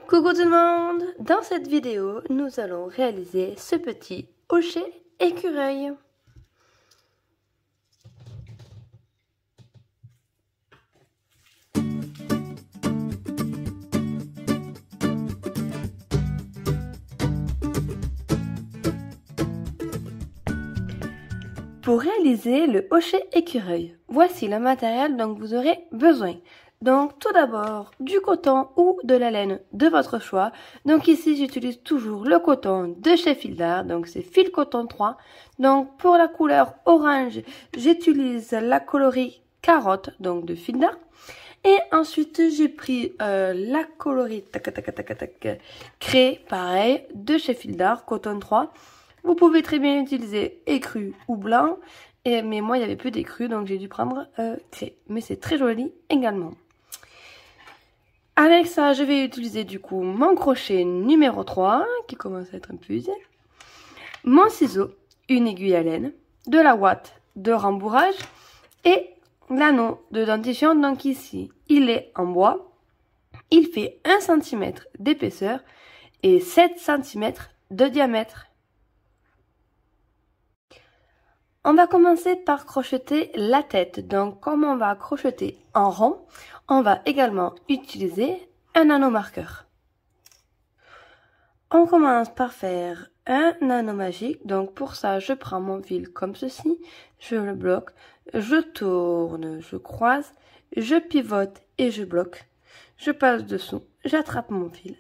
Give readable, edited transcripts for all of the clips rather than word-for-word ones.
Coucou tout le monde! Dans cette vidéo, nous allons réaliser ce petit hochet écureuil. Pour réaliser le hochet écureuil, voici le matériel dont vous aurez besoin. Donc tout d'abord du coton ou de la laine de votre choix. Donc ici j'utilise toujours le coton de chez Fildar, donc c'est Fil Coton 3. Donc pour la couleur orange, j'utilise la coloris carotte, donc de Fildar. Et ensuite j'ai pris la coloris craie, pareil, de chez Fildar, coton 3. Vous pouvez très bien utiliser écru ou blanc, mais moi il n'y avait plus d'écru donc j'ai dû prendre craie. Mais c'est très joli également. Avec ça, je vais utiliser du coup mon crochet numéro 3, qui commence à être un peu usé, mon ciseau, une aiguille à laine, de la ouate de rembourrage et l'anneau de dentition. Donc ici, il est en bois, il fait 1 cm d'épaisseur et 7 cm de diamètre. On va commencer par crocheter la tête. Donc, comme on va crocheter en rond, on va également utiliser un anneau marqueur. On commence par faire un anneau magique. Donc, pour ça, je prends mon fil comme ceci, je le bloque, je tourne, je croise, je pivote et je bloque. Je passe dessous, j'attrape mon fil,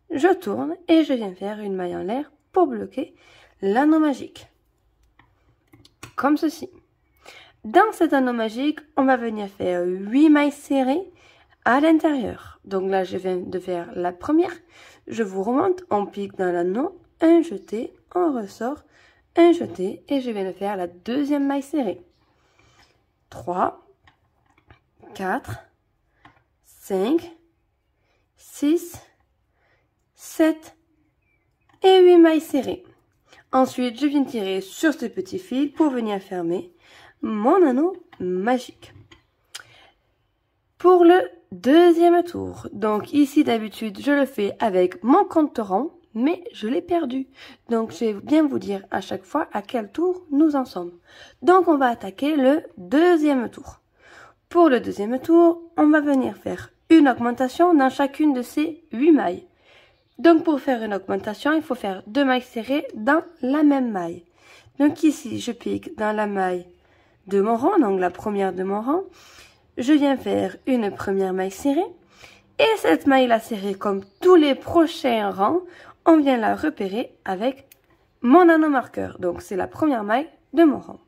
je tourne et je viens faire une maille en l'air pour bloquer l'anneau magique. Comme ceci. Dans cet anneau magique, on va venir faire 8 mailles serrées à l'intérieur. Donc là, je viens de faire la première. Je vous remonte, on pique dans l'anneau, un jeté, on ressort, un jeté, et je viens de faire la deuxième maille serrée. 3, 4, 5, 6, 7 et 8 mailles serrées. Ensuite, je viens tirer sur ce petit fil pour venir fermer mon anneau magique. Pour le deuxième tour, donc ici d'habitude, je le fais avec mon compte rond, mais je l'ai perdu. Donc, je vais bien vous dire à chaque fois à quel tour nous en sommes. Donc, on va attaquer le deuxième tour. Pour le deuxième tour, on va venir faire une augmentation dans chacune de ces 8 mailles. Donc pour faire une augmentation, il faut faire 2 mailles serrées dans la même maille. Donc ici, je pique dans la maille de mon rang, donc la première de mon rang. Je viens faire une première maille serrée. Et cette maille-là serrée, comme tous les prochains rangs, on vient la repérer avec mon anneau marqueur. Donc c'est la première maille de mon rang.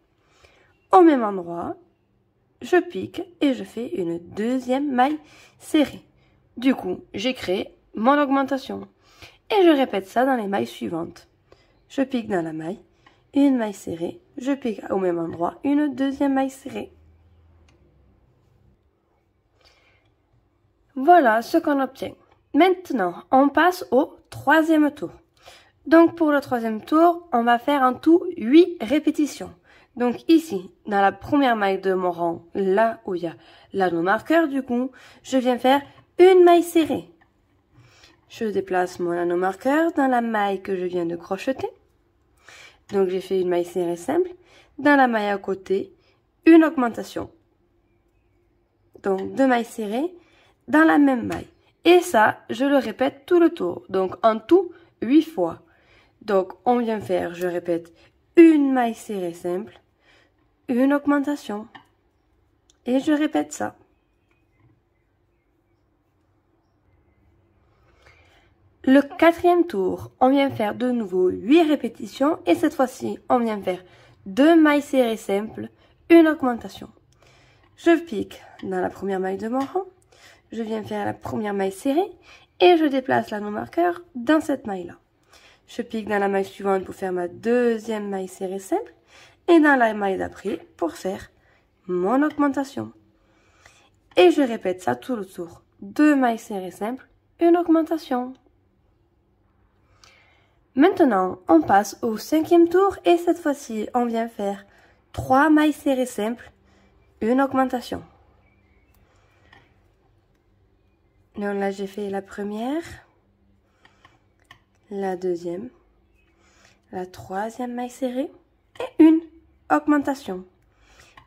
Au même endroit, je pique et je fais une deuxième maille serrée. Du coup, j'ai créé mon augmentation. Et je répète ça dans les mailles suivantes. Je pique dans la maille, une maille serrée, je pique au même endroit, une deuxième maille serrée. Voilà ce qu'on obtient. Maintenant, on passe au troisième tour. Donc pour le troisième tour, on va faire en tout 8 répétitions. Donc ici, dans la première maille de mon rang, là où il y a l'anneau marqueur, du coup, je viens faire une maille serrée. Je déplace mon anneau marqueur dans la maille que je viens de crocheter. Donc j'ai fait une maille serrée simple. Dans la maille à côté, une augmentation. Donc 2 mailles serrées dans la même maille. Et ça, je le répète tout le tour. Donc en tout, 8 fois. Donc on vient faire, je répète, une maille serrée simple, une augmentation. Et je répète ça. Le quatrième tour, on vient faire de nouveau 8 répétitions et cette fois-ci, on vient faire 2 mailles serrées simples, une augmentation. Je pique dans la première maille de mon rang, je viens faire la première maille serrée et je déplace l'anneau marqueur dans cette maille-là. Je pique dans la maille suivante pour faire ma deuxième maille serrée simple et dans la maille d'après pour faire mon augmentation. Et je répète ça tout le tour. 2 mailles serrées simples, une augmentation. Maintenant, on passe au cinquième tour et cette fois-ci, on vient faire 3 mailles serrées simples, une augmentation. Donc là, j'ai fait la première, la deuxième, la troisième maille serrée et une augmentation.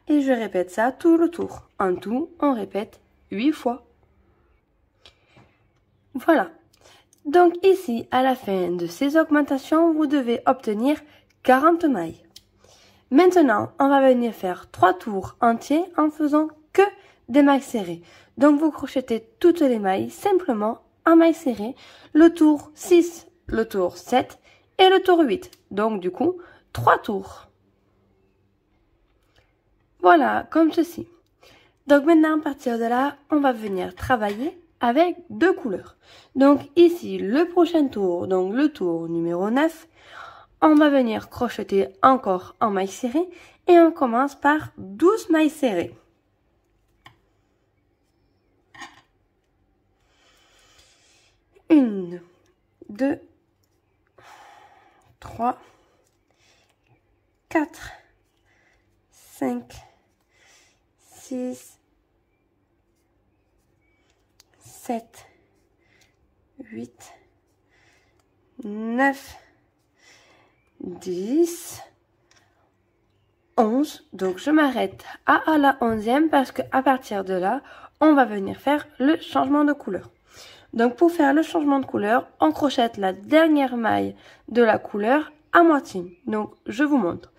Et je répète ça tout le tour. En tout, on répète 8 fois. Voilà. Donc ici, à la fin de ces augmentations, vous devez obtenir 40 mailles. Maintenant, on va venir faire 3 tours entiers en faisant que des mailles serrées. Donc vous crochetez toutes les mailles simplement en mailles serrées, le tour 6, le tour 7 et le tour 8. Donc du coup, 3 tours. Voilà, comme ceci. Donc maintenant, à partir de là, on va venir travailler avec 2 couleurs. Donc ici, le prochain tour, donc le tour numéro 9, on va venir crocheter encore en mailles serrées et on commence par 12 mailles serrées. 1, 2, 3, 4, 5, 6, 7, 8, 9, 10, 11. Donc je m'arrête à la 11e parce que à partir de là, on va venir faire le changement de couleur. Donc pour faire le changement de couleur, on crochette la dernière maille de la couleur à moitié. Donc je vous montre.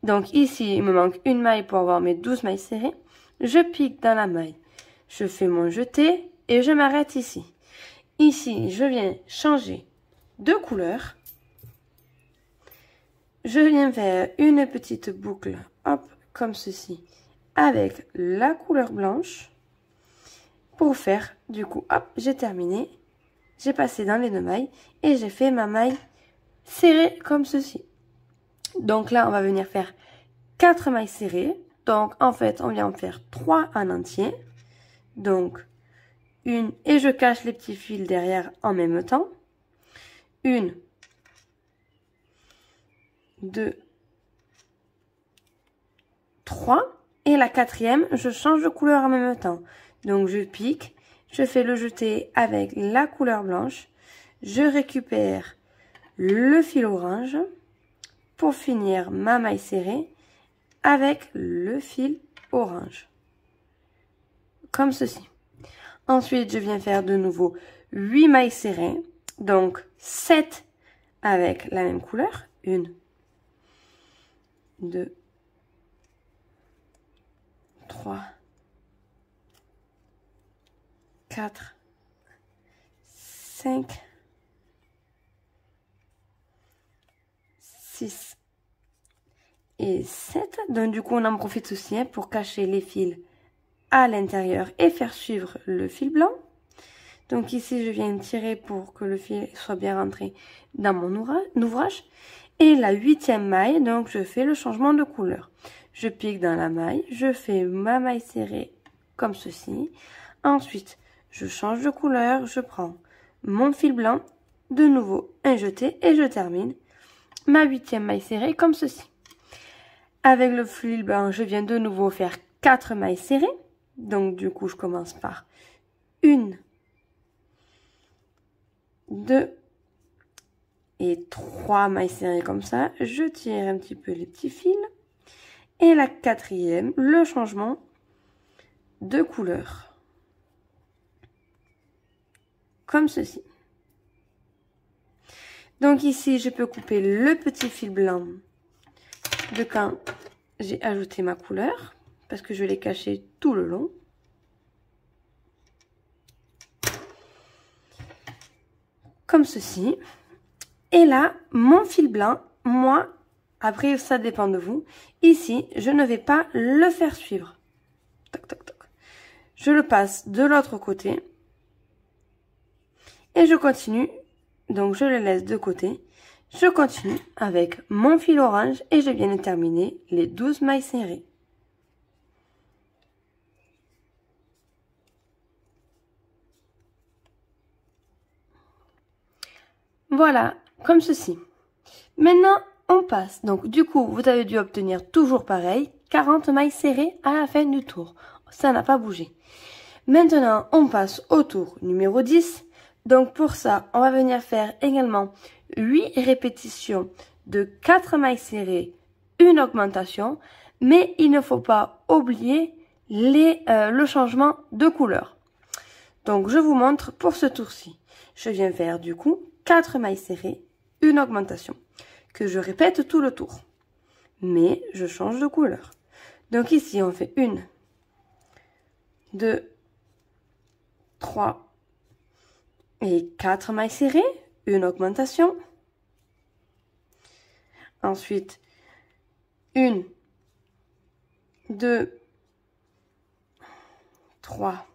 Donc ici, il me manque une maille pour avoir mes 12 mailles serrées. Je pique dans la maille. Je fais mon jeté et je m'arrête ici. Ici, je viens changer de couleur. Je viens faire une petite boucle, hop, comme ceci, avec la couleur blanche. Pour faire, du coup, hop, j'ai terminé. J'ai passé dans les 2 mailles et j'ai fait ma maille serrée comme ceci. Donc là, on va venir faire 4 mailles serrées. Donc, en fait, on vient en faire 3 en entier. Donc, une, et je cache les petits fils derrière en même temps. 1, 2, 3. Et la 4e, je change de couleur en même temps. Donc, je pique, je fais le jeté avec la couleur blanche. Je récupère le fil orange pour finir ma maille serrée avec le fil orange. Comme ceci. Ensuite, je viens faire de nouveau 8 mailles serrées. Donc, 7 avec la même couleur. 1, 2, 3, 4, 5, 6 et 7. Donc du coup, on en profite aussi pour cacher les fils à l'intérieur et faire suivre le fil blanc. Donc ici, je viens tirer pour que le fil soit bien rentré dans mon ouvrage. Et la 8e maille, donc je fais le changement de couleur. Je pique dans la maille, je fais ma maille serrée comme ceci. Ensuite, je change de couleur, je prends mon fil blanc, de nouveau un jeté et je termine ma 8e maille serrée comme ceci. Avec le fil blanc, je viens de nouveau faire 4 mailles serrées. Donc du coup, je commence par 1, 2 et 3 mailles serrées comme ça. Je tire un petit peu les petits fils. Et la 4e, le changement de couleur. Comme ceci. Donc ici, je peux couper le petit fil blanc de quand j'ai ajouté ma couleur, parce que je l'ai caché tout le long. Comme ceci. Et là, mon fil blanc, moi, après ça dépend de vous, ici, je ne vais pas le faire suivre. Toc, toc, toc. Je le passe de l'autre côté. Et je continue, donc je le laisse de côté. Je continue avec mon fil orange et je viens de terminer les 12 mailles serrées. Voilà, comme ceci. Maintenant, on passe. Donc, du coup, vous avez dû obtenir toujours pareil, 40 mailles serrées à la fin du tour. Ça n'a pas bougé. Maintenant, on passe au tour numéro 10. Donc pour ça, on va venir faire également 8 répétitions de 4 mailles serrées, une augmentation, mais il ne faut pas oublier le changement de couleur. Donc je vous montre pour ce tour-ci. Je viens faire du coup 4 mailles serrées, une augmentation, que je répète tout le tour. Mais je change de couleur. Donc ici on fait 1, 2, 3 et 4 mailles serrées, une augmentation. Ensuite, 1, 2, 3,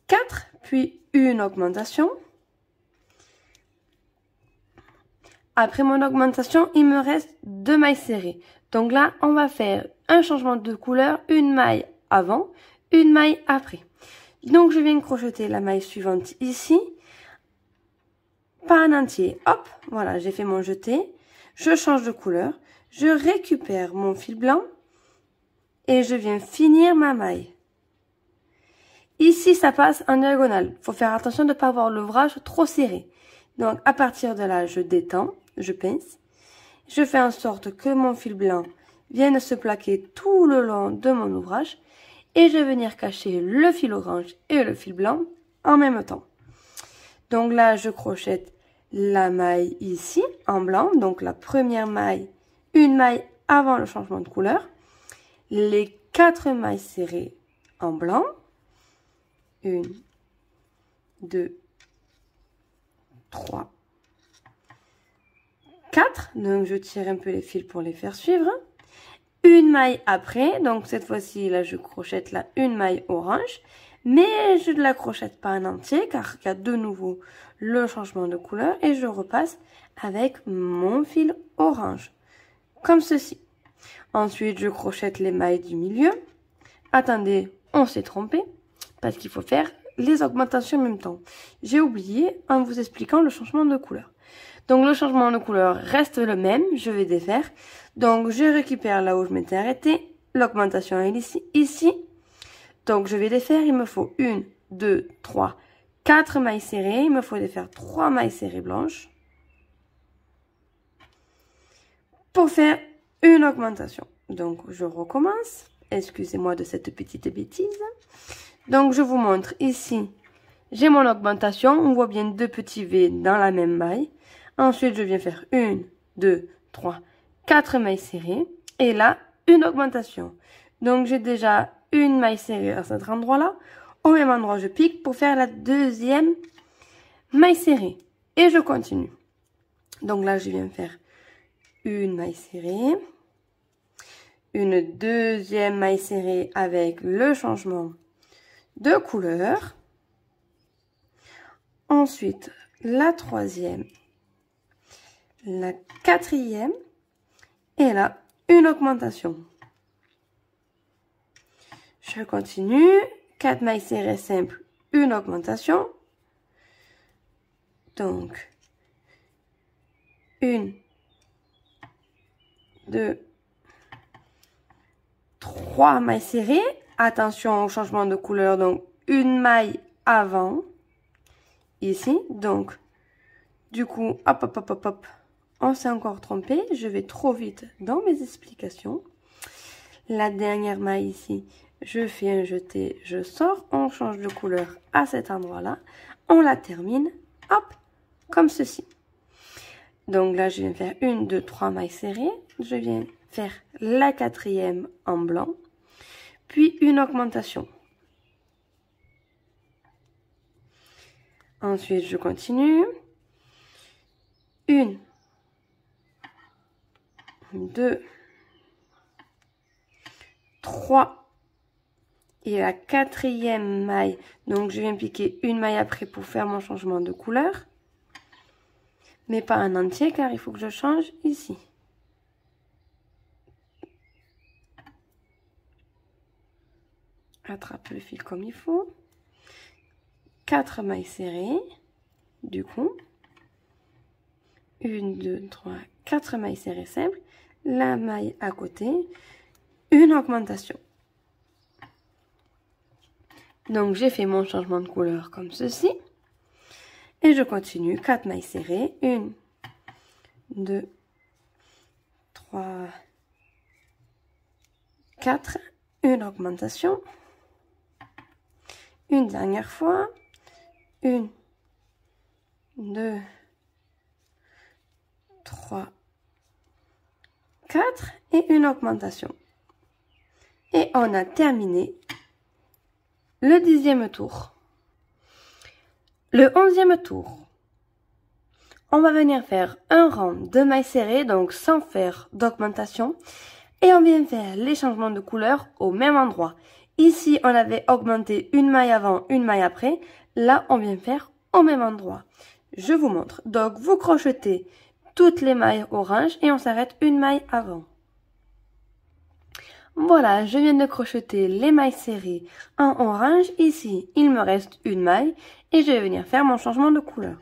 4, puis une augmentation. Après mon augmentation, il me reste 2 mailles serrées. Donc là, on va faire un changement de couleur, une maille avant, une maille après. Donc je viens crocheter la maille suivante ici, pas en entier. Hop, voilà, j'ai fait mon jeté. Je change de couleur, je récupère mon fil blanc et je viens finir ma maille. Ici, ça passe en diagonale. Faut faire attention de ne pas avoir l'ouvrage trop serré. Donc, à partir de là, je détends, je pince. Je fais en sorte que mon fil blanc vienne se plaquer tout le long de mon ouvrage. Et je vais venir cacher le fil orange et le fil blanc en même temps. Donc là, je crochette la maille ici, en blanc. Donc la première maille, une maille avant le changement de couleur. Les 4 mailles serrées en blanc. 1, 2, 3, 4. Donc je tire un peu les fils pour les faire suivre. Une maille après, donc cette fois-ci, là je crochette là une maille orange. Mais je ne la crochette pas en entier car il y a de nouveau le changement de couleur. Et je repasse avec mon fil orange. Comme ceci. Ensuite, je crochette les mailles du milieu. Attendez, on s'est trompé. Parce qu'il faut faire les augmentations en même temps. J'ai oublié en vous expliquant le changement de couleur. Donc le changement de couleur reste le même, je vais défaire. Donc je récupère là où je m'étais arrêtée. L'augmentation est ici. Donc je vais défaire, il me faut 1, 2, 3, 4 mailles serrées. Il me faut défaire 3 mailles serrées blanches. Pour faire une augmentation. Donc je recommence. Excusez-moi de cette petite bêtise. Donc je vous montre ici, j'ai mon augmentation, on voit bien 2 petits V dans la même maille. Ensuite je viens faire 1, 2, 3, 4 mailles serrées. Et là, une augmentation. Donc j'ai déjà une maille serrée à cet endroit-là. Au même endroit, je pique pour faire la deuxième maille serrée. Et je continue. Donc là, je viens faire une maille serrée. Une deuxième maille serrée avec le changement de couleur. Ensuite, la troisième, la quatrième, et là, une augmentation. Je continue, 4 mailles serrées simples, une augmentation. Donc, 1, 2, 3 mailles serrées. Attention au changement de couleur, donc une maille avant, ici. Donc, du coup, hop, on s'est encore trompé. Je vais trop vite dans mes explications. La dernière maille ici, je fais un jeté, je sors, on change de couleur à cet endroit-là. On la termine, hop, comme ceci. Donc là, je viens faire 1, 2, 3 mailles serrées. Je viens faire la quatrième en blanc. Puis une augmentation. Ensuite, je continue. 1, 2, 3. Et la quatrième maille. Donc, je viens piquer une maille après pour faire mon changement de couleur. Mais pas en entier car il faut que je change ici. Attrape le fil comme il faut. 4 mailles serrées. Du coup. 1, 2, 3, 4 mailles serrées simples. La maille à côté. Une augmentation. Donc j'ai fait mon changement de couleur comme ceci. Et je continue, 4 mailles serrées, 1, 2, 3, 4, une augmentation, une dernière fois, 1, 2, 3, 4 et une augmentation. Et on a terminé le 10e tour. Le 11e tour, on va venir faire un rang de mailles serrées, donc sans faire d'augmentation. Et on vient faire les changements de couleur au même endroit. Ici, on avait augmenté une maille avant, une maille après. Là, on vient faire au même endroit. Je vous montre. Donc, vous crochetez toutes les mailles orange et on s'arrête une maille avant. Voilà, je viens de crocheter les mailles serrées en orange. Ici, il me reste une maille et je vais venir faire mon changement de couleur.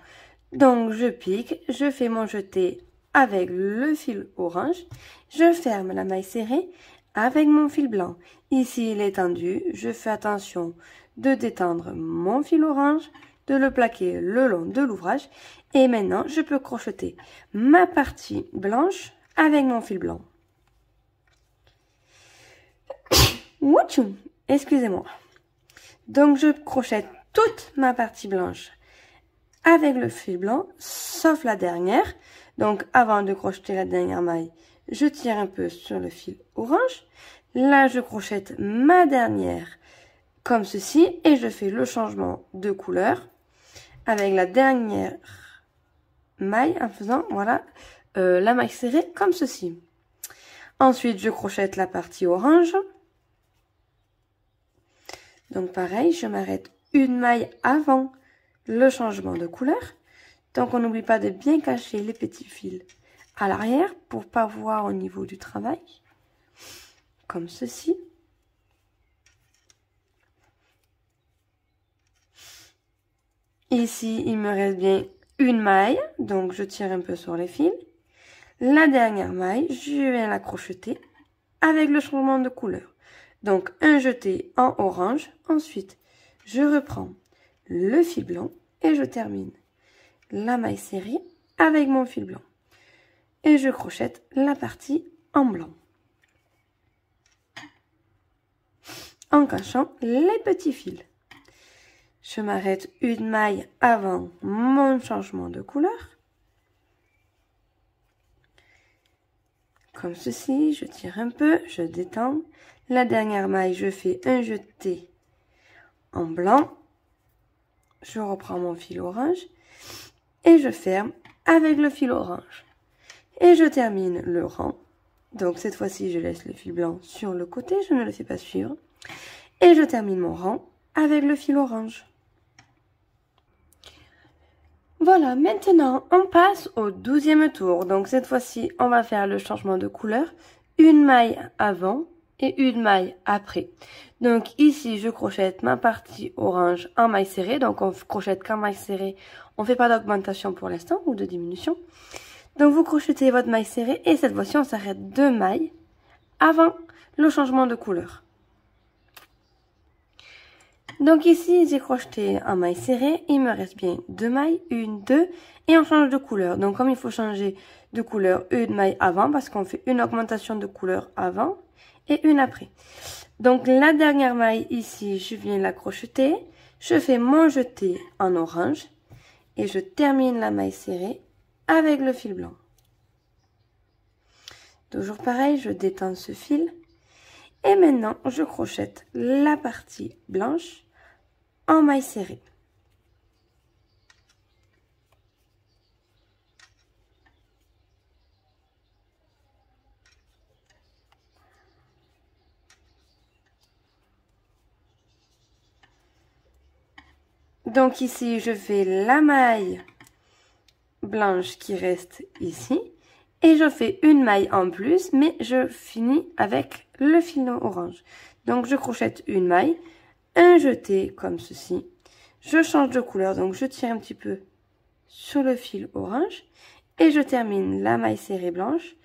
Donc, je pique, je fais mon jeté avec le fil orange. Je ferme la maille serrée avec mon fil blanc. Ici, il est tendu. Je fais attention de détendre mon fil orange, de le plaquer le long de l'ouvrage. Et maintenant, je peux crocheter ma partie blanche avec mon fil blanc. Excusez-moi. Donc, je crochète toute ma partie blanche avec le fil blanc, sauf la dernière. Donc, avant de crocheter la dernière maille, je tire un peu sur le fil orange. Là, je crochète ma dernière comme ceci et je fais le changement de couleur avec la dernière maille en faisant, voilà, la maille serrée comme ceci. Ensuite, je crochète la partie orange. Donc pareil, je m'arrête une maille avant le changement de couleur. Donc on n'oublie pas de bien cacher les petits fils à l'arrière pour pas voir au niveau du travail. Comme ceci. Ici, il me reste bien une maille, donc je tire un peu sur les fils. La dernière maille, je viens la crocheter avec le changement de couleur. Donc, un jeté en orange. Ensuite, je reprends le fil blanc et je termine la maille serrée avec mon fil blanc. Et je crochète la partie en blanc. En cachant les petits fils. Je m'arrête une maille avant mon changement de couleur. Comme ceci, je tire un peu, je détends. La dernière maille, je fais un jeté en blanc. Je reprends mon fil orange et je ferme avec le fil orange. Et je termine le rang. Donc cette fois-ci, je laisse le fil blanc sur le côté, je ne le fais pas suivre. Et je termine mon rang avec le fil orange. Voilà, maintenant on passe au 12e tour. Donc cette fois-ci, on va faire le changement de couleur. Une maille avant et une maille après. Donc ici, je crochète ma partie orange en maille serrée. Donc on crochète qu'en maille serrée. On ne fait pas d'augmentation pour l'instant ou de diminution. Donc vous crochetez votre maille serrée et cette fois-ci, on s'arrête 2 mailles avant le changement de couleur. Donc ici, j'ai crocheté en maille serrée, il me reste bien 2 mailles, 1, 2, et on change de couleur. Donc comme il faut changer de couleur, une maille avant, parce qu'on fait une augmentation de couleur avant, et une après. Donc la dernière maille ici, je viens la crocheter, je fais mon jeté en orange, et je termine la maille serrée avec le fil blanc. Toujours pareil, je détends ce fil, et maintenant je crochète la partie blanche en maille serrée. Donc ici, je fais la maille blanche qui reste ici. Et je fais une maille en plus, mais je finis avec le fil orange. Donc je crochète une maille, un jeté comme ceci. Je change de couleur, donc je tire un petit peu sur le fil orange. Et je termine la maille serrée blanche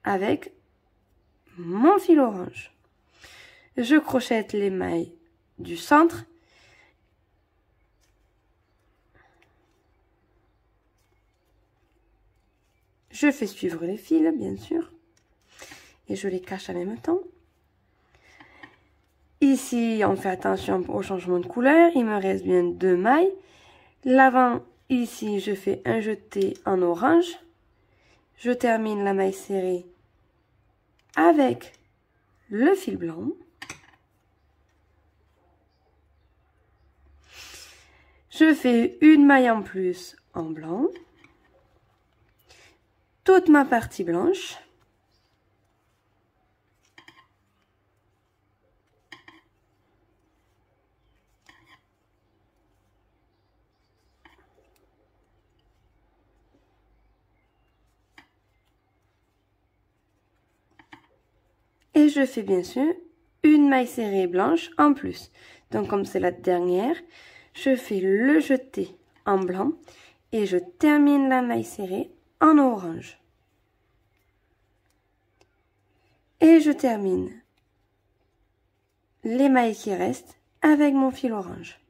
avec mon fil orange. Je crochète les mailles du centre. je fais suivre les fils, bien sûr, et je les cache en même temps. Ici, on fait attention au changement de couleur, il me reste bien 2 mailles. L'avant, ici, je fais un jeté en orange. Je termine la maille serrée avec le fil blanc. Je fais une maille en plus en blanc. Toute ma partie blanche. Et je fais bien sûr une maille serrée blanche en plus. Donc comme c'est la dernière, je fais le jeté en blanc et je termine la maille serrée en orange. Et je termine les mailles qui restent avec mon fil orange.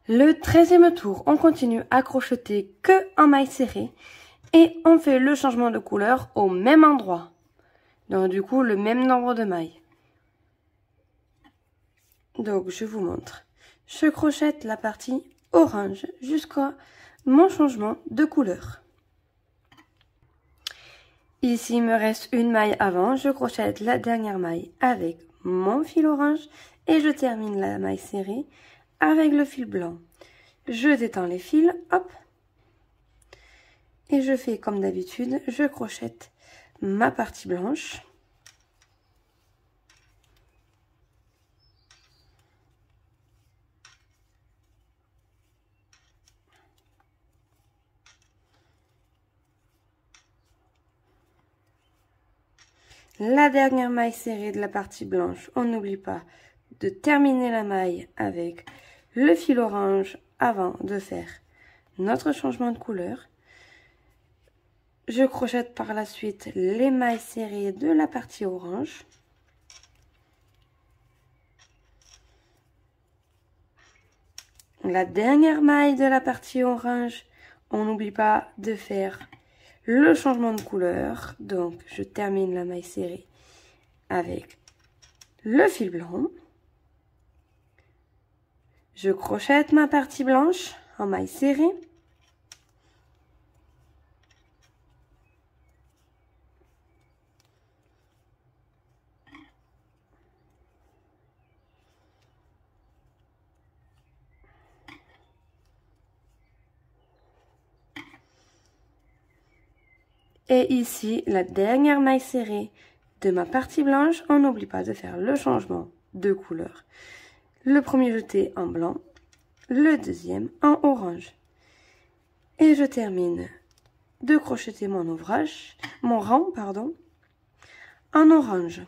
Le 13e tour, on continue à crocheter que en maille serrée et on fait le changement de couleur au même endroit. Donc du coup, le même nombre de mailles. Donc je vous montre. Je crochète la partie orange jusqu'à mon changement de couleur. Ici, il me reste une maille avant. Je crochète la dernière maille avec mon fil orange et je termine la maille serrée avec le fil blanc. Je détends les fils, hop. Et je fais comme d'habitude, je crochète ma partie blanche. La dernière maille serrée de la partie blanche, on n'oublie pas de terminer la maille avec le fil orange avant de faire notre changement de couleur. Je crochète par la suite les mailles serrées de la partie orange. La dernière maille de la partie orange, on n'oublie pas de faire le changement de couleur. Donc, je termine la maille serrée avec le fil blanc. Je crochète ma partie blanche en maille serrée. Et ici, la dernière maille serrée de ma partie blanche, on n'oublie pas de faire le changement de couleur. Le premier jeté en blanc, le deuxième en orange. Et je termine de crocheter mon rang, en orange.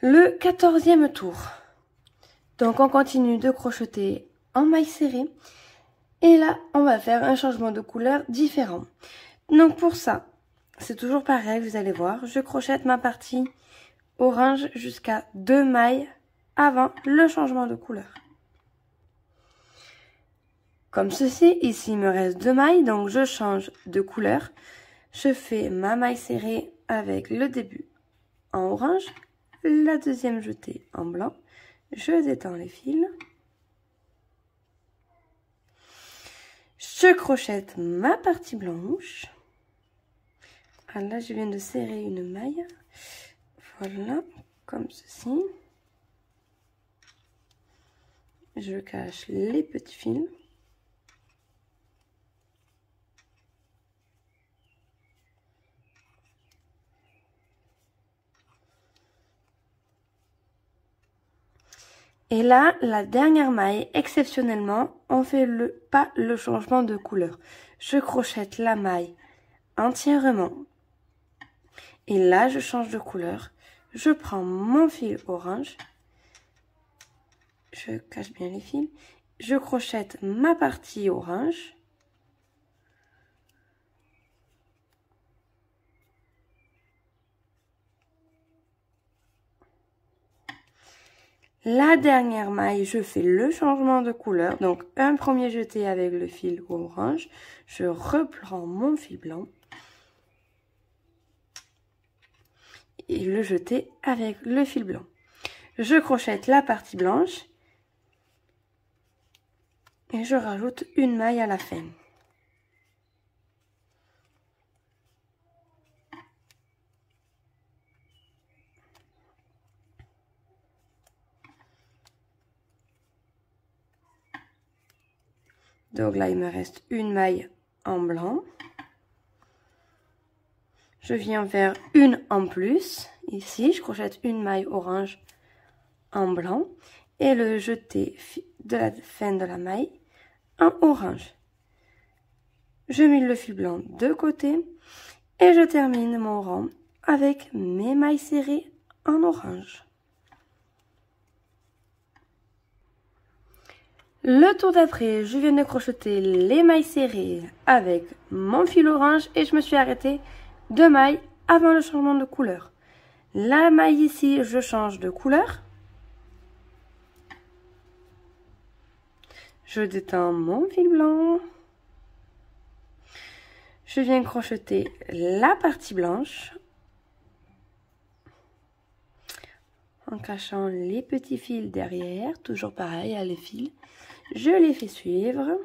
Le 14e tour. Donc on continue de crocheter en maille serrée. Et là, on va faire un changement de couleur différent. Donc pour ça, c'est toujours pareil, vous allez voir. Je crochète ma partie orange jusqu'à 2 mailles avant le changement de couleur. Comme ceci, ici il me reste 2 mailles, donc je change de couleur. Je fais ma maille serrée avec le début en orange, la deuxième jetée en blanc. Je détends les fils. Je crochète ma partie blanche. Ah, là, je viens de serrer une maille. Voilà, comme ceci. Je cache les petits fils. Et là, la dernière maille, exceptionnellement, on fait pas le changement de couleur. Je crochète la maille entièrement. Et là, je change de couleur. Je prends mon fil orange. Je cache bien les fils. Je crochète ma partie orange. La dernière maille, je fais le changement de couleur. Donc, un premier jeté avec le fil orange. Je reprends mon fil blanc. Et le jeter avec le fil blanc. Je crochette la partie blanche. Et je rajoute une maille à la fin. Donc là, il me reste une maille en blanc. Je viens faire une en plus. Ici, je crochette une maille orange en blanc. Et le jeter de la fin de la maille en orange. Je mets le fil blanc de côté. Et je termine mon rang avec mes mailles serrées en orange. Le tour d'après, je viens de crocheter les mailles serrées avec mon fil orange et je me suis arrêtée 2 mailles avant le changement de couleur. La maille ici, je change de couleur. Je détends mon fil blanc. Je viens crocheter la partie blanche en cachant les petits fils derrière, toujours pareil, à les fils. Je les fais suivre.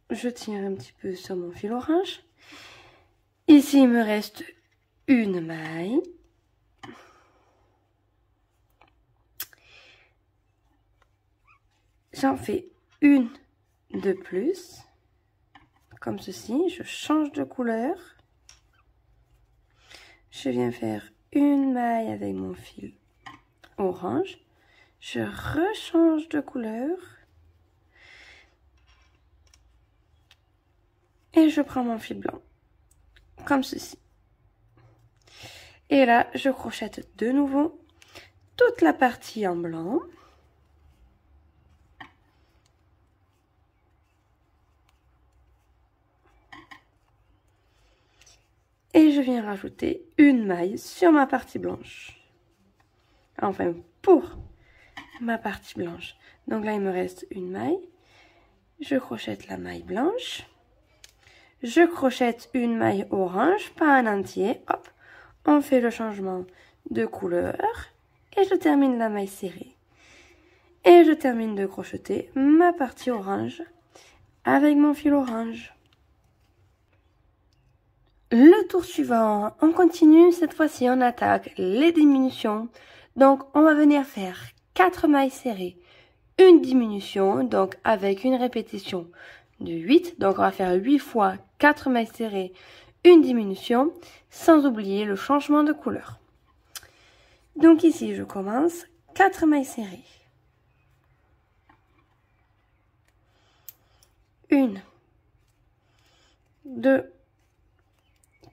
Je tire un petit peu sur mon fil orange. Ici, il me reste une maille. J'en fais une de plus, comme ceci. Je change de couleur. Je viens faire une maille avec mon fil orange. Je rechange de couleur. Et je prends mon fil blanc, comme ceci. Et là, je crochette de nouveau toute la partie en blanc. Et je viens rajouter une maille sur ma partie blanche. Enfin, pour ma partie blanche. Donc là, il me reste une maille. Je crochette la maille blanche. Je crochette une maille orange, pas un entier. Hop, on fait le changement de couleur. Et je termine la maille serrée. Et je termine de crocheter ma partie orange avec mon fil orange. Le tour suivant, on continue, cette fois-ci on attaque les diminutions. Donc on va venir faire 4 mailles serrées, une diminution, donc avec une répétition de 8. Donc on va faire 8 fois 4 mailles serrées, une diminution, sans oublier le changement de couleur. Donc ici je commence 4 mailles serrées. 1, 2,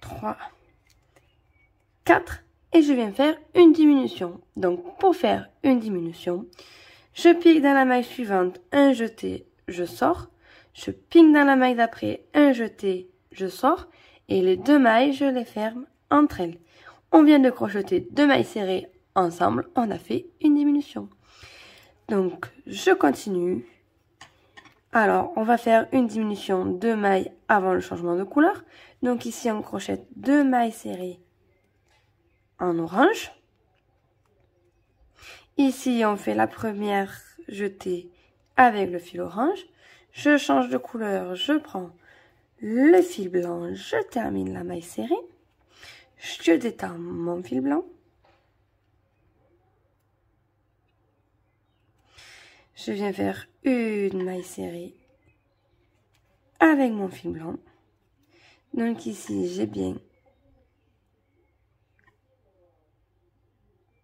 3, 4 et je viens faire une diminution. Donc pour faire une diminution, je pique dans la maille suivante, un jeté, je sors. Je pique dans la maille d'après, un jeté, je sors. Et les 2 mailles, je les ferme entre elles. On vient de crocheter 2 mailles serrées ensemble, on a fait une diminution. Donc je continue. Alors, on va faire une diminution de mailles avant le changement de couleur. Donc ici, on crochette 2 mailles serrées en orange. Ici, on fait la première jetée avec le fil orange. Je change de couleur, je prends le fil blanc, je termine la maille serrée. Je détends mon fil blanc. Je viens faire une maille serrée avec mon fil blanc. Donc ici, j'ai bien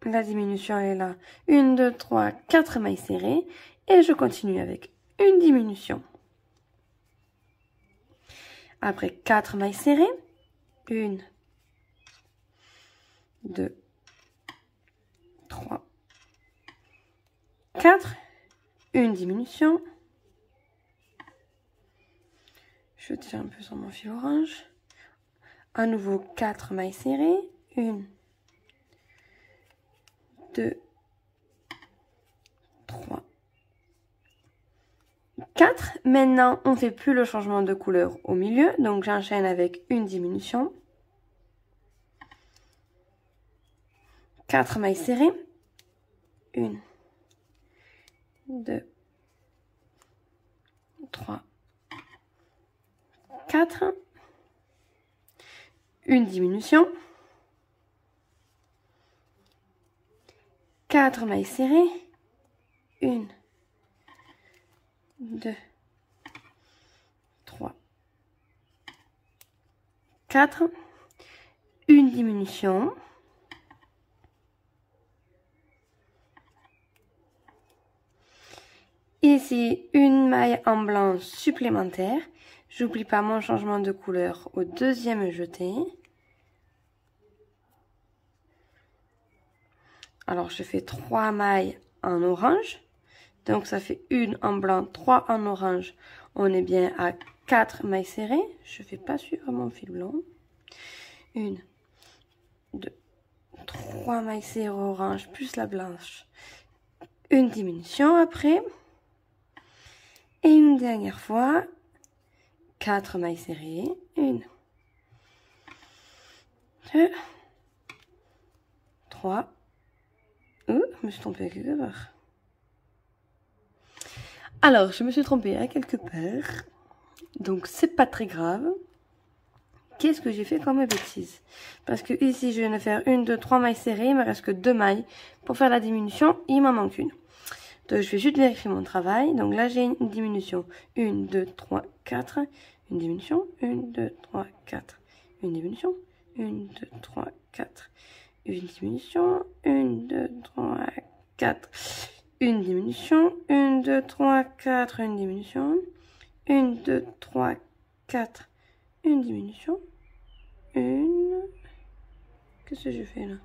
la diminution, elle est là. 1, 2, 3, 4 mailles serrées. Et je continue avec une diminution. Après 4 mailles serrées. 1, 2, 3, 4, une diminution. Je tire un peu sur mon fil orange. À nouveau 4 mailles serrées. 1, 2, 3, 4. Maintenant, on ne fait plus le changement de couleur au milieu. Donc, j'enchaîne avec une diminution. 4 mailles serrées. 1, 2, 3, 4. Une diminution. 4 mailles serrées. 1, 2, 3, 4. Une diminution. Ici, une maille en blanc supplémentaire. J'oublie pas mon changement de couleur au deuxième jeté. Alors, je fais 3 mailles en orange. Donc, ça fait 1 en blanc, 3 en orange. On est bien à 4 mailles serrées. Je ne fais pas suivre mon fil blanc. 1, 2, 3 mailles serrées orange plus la blanche. Une diminution après. Et une dernière fois, 4 mailles serrées. 1, 2, 3. Je me suis trompée à quelque part. Alors, je me suis trompée à quelque part. Donc, c'est pas très grave. Qu'est-ce que j'ai fait comme bêtise? Parce que ici, je viens de faire 1, 2, 3 mailles serrées. Il me reste que 2 mailles. Pour faire la diminution, il m'en manque une. Donc, je vais juste vérifier mon travail. Donc là, j'ai une diminution. 1, 2, 3, 4. Une diminution. 1, 2, 3, 4. Une diminution. 1, 2, 3, 4. Une diminution. 1, 2, 3, 4. Une diminution. 1, 2, 3, 4. Une diminution. 1, 2, 3, 4. Une diminution. Qu'est-ce que j'ai fait là?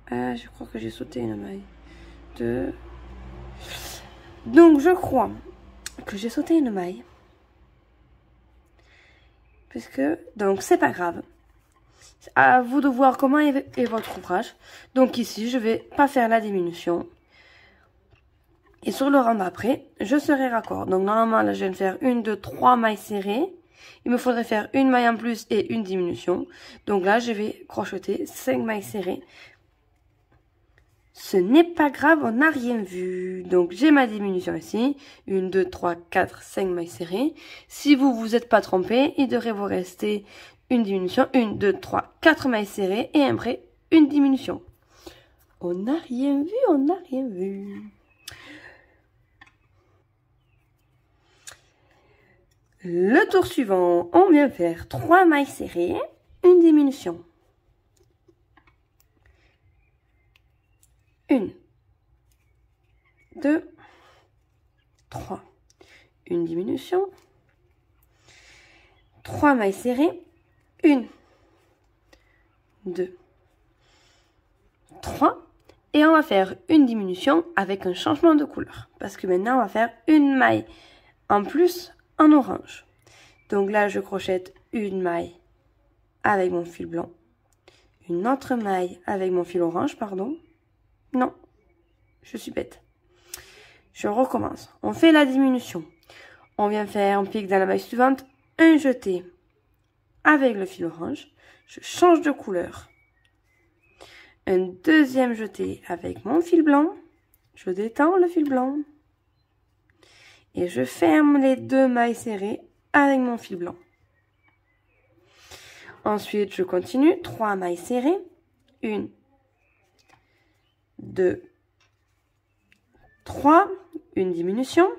Ah, je crois que j'ai sauté une maille. 2. Donc, je crois que j'ai sauté une maille. Parce que, donc, c'est pas grave. À vous de voir comment est votre ouvrage. Donc, ici, je vais pas faire la diminution. Et sur le rang d'après, je serai raccord. Donc, normalement, là, je viens de faire 1, 2, 3 mailles serrées. Il me faudrait faire une maille en plus et une diminution. Donc là, je vais crocheter 5 mailles serrées. Ce n'est pas grave, on n'a rien vu. Donc, j'ai ma diminution ici. 1, 2, 3, 4, 5 mailles serrées. Si vous vous êtes pas trompé, il devrait vous rester une diminution. 1, 2, 3, 4 mailles serrées. Et après, une diminution. On n'a rien vu, on n'a rien vu. Le tour suivant, on vient faire 3 mailles serrées, une diminution. 1, 2, 3. Une diminution. 3 mailles serrées. 1, 2, 3. Et on va faire une diminution avec un changement de couleur. Parce que maintenant, on va faire une maille en plus en orange. Donc là, je crochette une maille avec mon fil blanc. Une autre maille avec mon fil orange, pardon. Non, je suis bête. Je recommence. On fait la diminution. On vient faire, on pique dans la maille suivante, un jeté avec le fil orange. Je change de couleur. Un deuxième jeté avec mon fil blanc. Je détends le fil blanc. Et je ferme les 2 mailles serrées avec mon fil blanc. Ensuite, je continue. 3 mailles serrées. 1, 2, 3. Une diminution.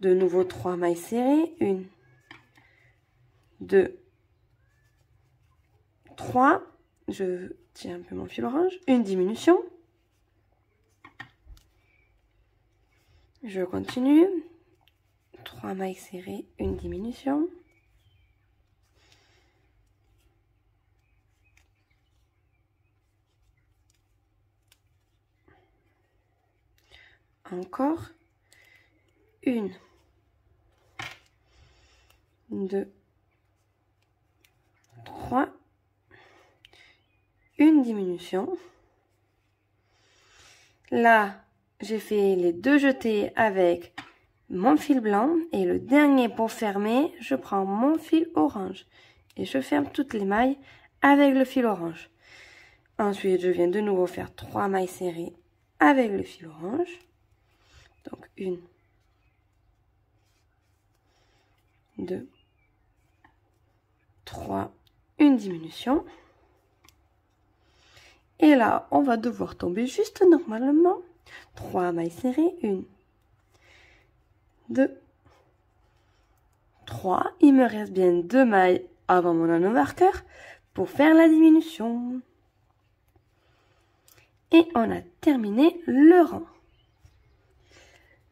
De nouveau 3 mailles serrées. 1, 2, 3. Je tiens un peu mon fil orange. Une diminution. Je continue. 3 mailles serrées, une diminution. encore 1, 2, 3, une diminution. Là, j'ai fait les 2 jetés avec mon fil blanc et le dernier pour fermer, je prends mon fil orange et je ferme toutes les mailles avec le fil orange. Ensuite, je viens de nouveau faire 3 mailles serrées avec le fil orange. Donc 1, 2, 3, une diminution. Et là, on va devoir tomber juste normalement. 3 mailles serrées, 1, 2, 3. Il me reste bien 2 mailles avant mon anneau marqueur pour faire la diminution. Et on a terminé le rang.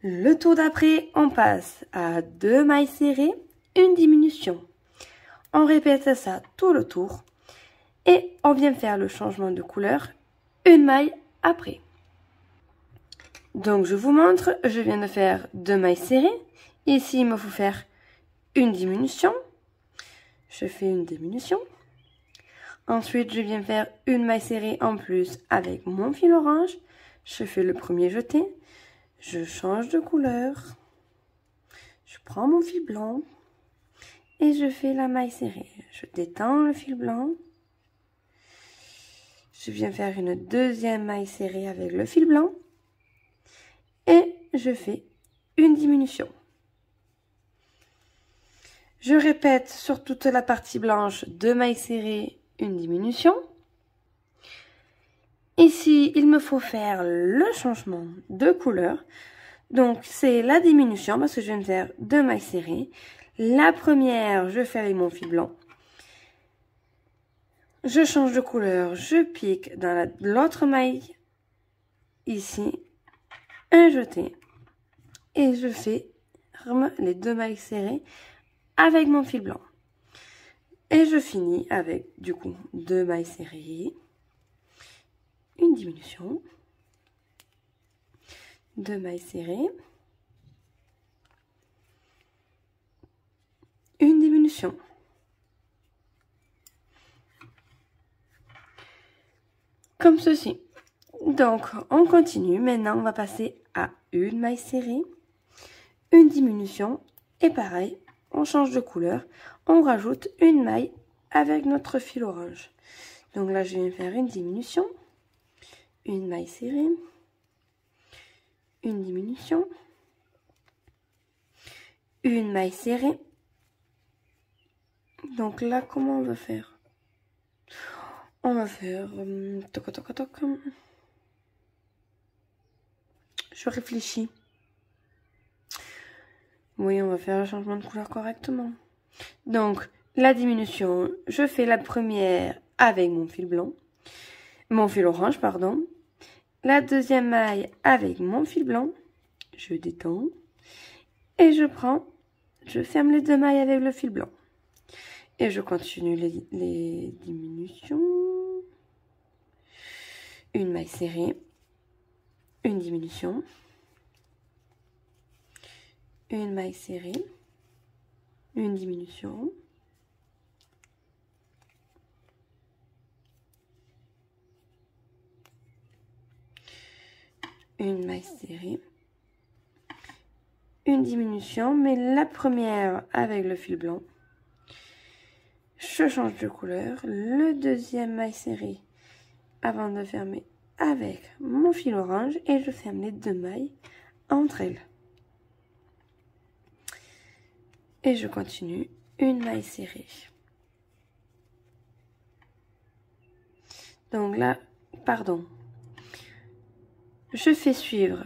Le tour d'après, on passe à 2 mailles serrées, une diminution. On répète ça tout le tour. Et on vient faire le changement de couleur une maille après. Donc je vous montre, je viens de faire 2 mailles serrées. Ici, il me faut faire une diminution. Je fais une diminution. Ensuite, je viens faire une maille serrée en plus avec mon fil orange. Je fais le premier jeté. Je change de couleur. Je prends mon fil blanc. Et je fais la maille serrée. Je détends le fil blanc. Je viens faire une deuxième maille serrée avec le fil blanc. Et je fais une diminution. Je répète sur toute la partie blanche 2 mailles serrées, une diminution. Ici, il me faut faire le changement de couleur. Donc, c'est la diminution parce que je viens de faire 2 mailles serrées. La première, je fais avec mon fil blanc. Je change de couleur, je pique dans l'autre maille, ici, un jeté. Et je fais les 2 mailles serrées avec mon fil blanc. Et je finis avec, du coup, 2 mailles serrées, une diminution, 2 mailles serrées, une diminution. Comme ceci. Donc, on continue. Maintenant, on va passer à une maille serrée, une diminution, et pareil, on change de couleur. On rajoute une maille avec notre fil orange. Donc là, je viens faire une diminution, une maille serrée, une diminution, une maille serrée. Donc là, comment on va faire? On va faire... toc, toc, toc. Je réfléchis. Oui, on va faire le changement de couleur correctement. Donc, la diminution, je fais la première avec mon fil blanc. Mon fil orange, pardon. La deuxième maille avec mon fil blanc. Je détends. Et je ferme les 2 mailles avec le fil blanc. Et je continue les diminutions. Une maille serrée. Une diminution. Une maille serrée. Une diminution. Une maille serrée. Une diminution, mais la première avec le fil blanc. Je change de couleur. Le deuxième maille serrée avant de fermer avec mon fil orange et je ferme les 2 mailles entre elles. Et je continue une maille serrée. Donc là, pardon. Je fais suivre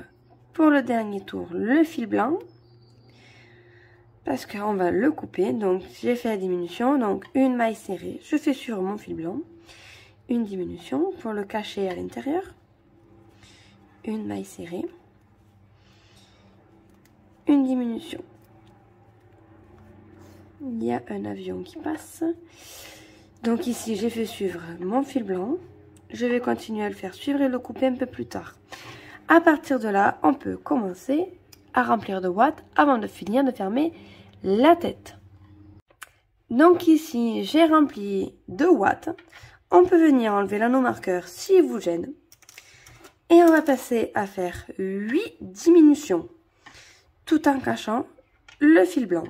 pour le dernier tour le fil blanc. Parce qu'on va le couper. Donc j'ai fait la diminution. Donc une maille serrée. Je fais suivre mon fil blanc. Une diminution pour le cacher à l'intérieur. Une maille serrée. Une diminution. Il y a un avion qui passe. Donc ici, j'ai fait suivre mon fil blanc. Je vais continuer à le faire suivre et le couper un peu plus tard. À partir de là, on peut commencer à remplir de watts avant de finir de fermer la tête. Donc ici, j'ai rempli 2 watts. On peut venir enlever l'anneau marqueur s'il vous gêne. Et on va passer à faire 8 diminutions, tout en cachant le fil blanc.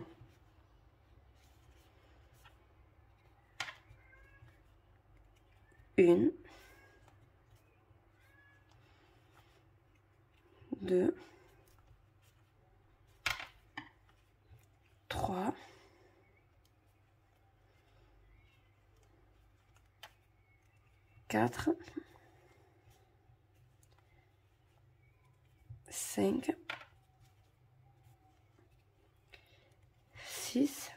Une, 2, 3, 4, 5, 6,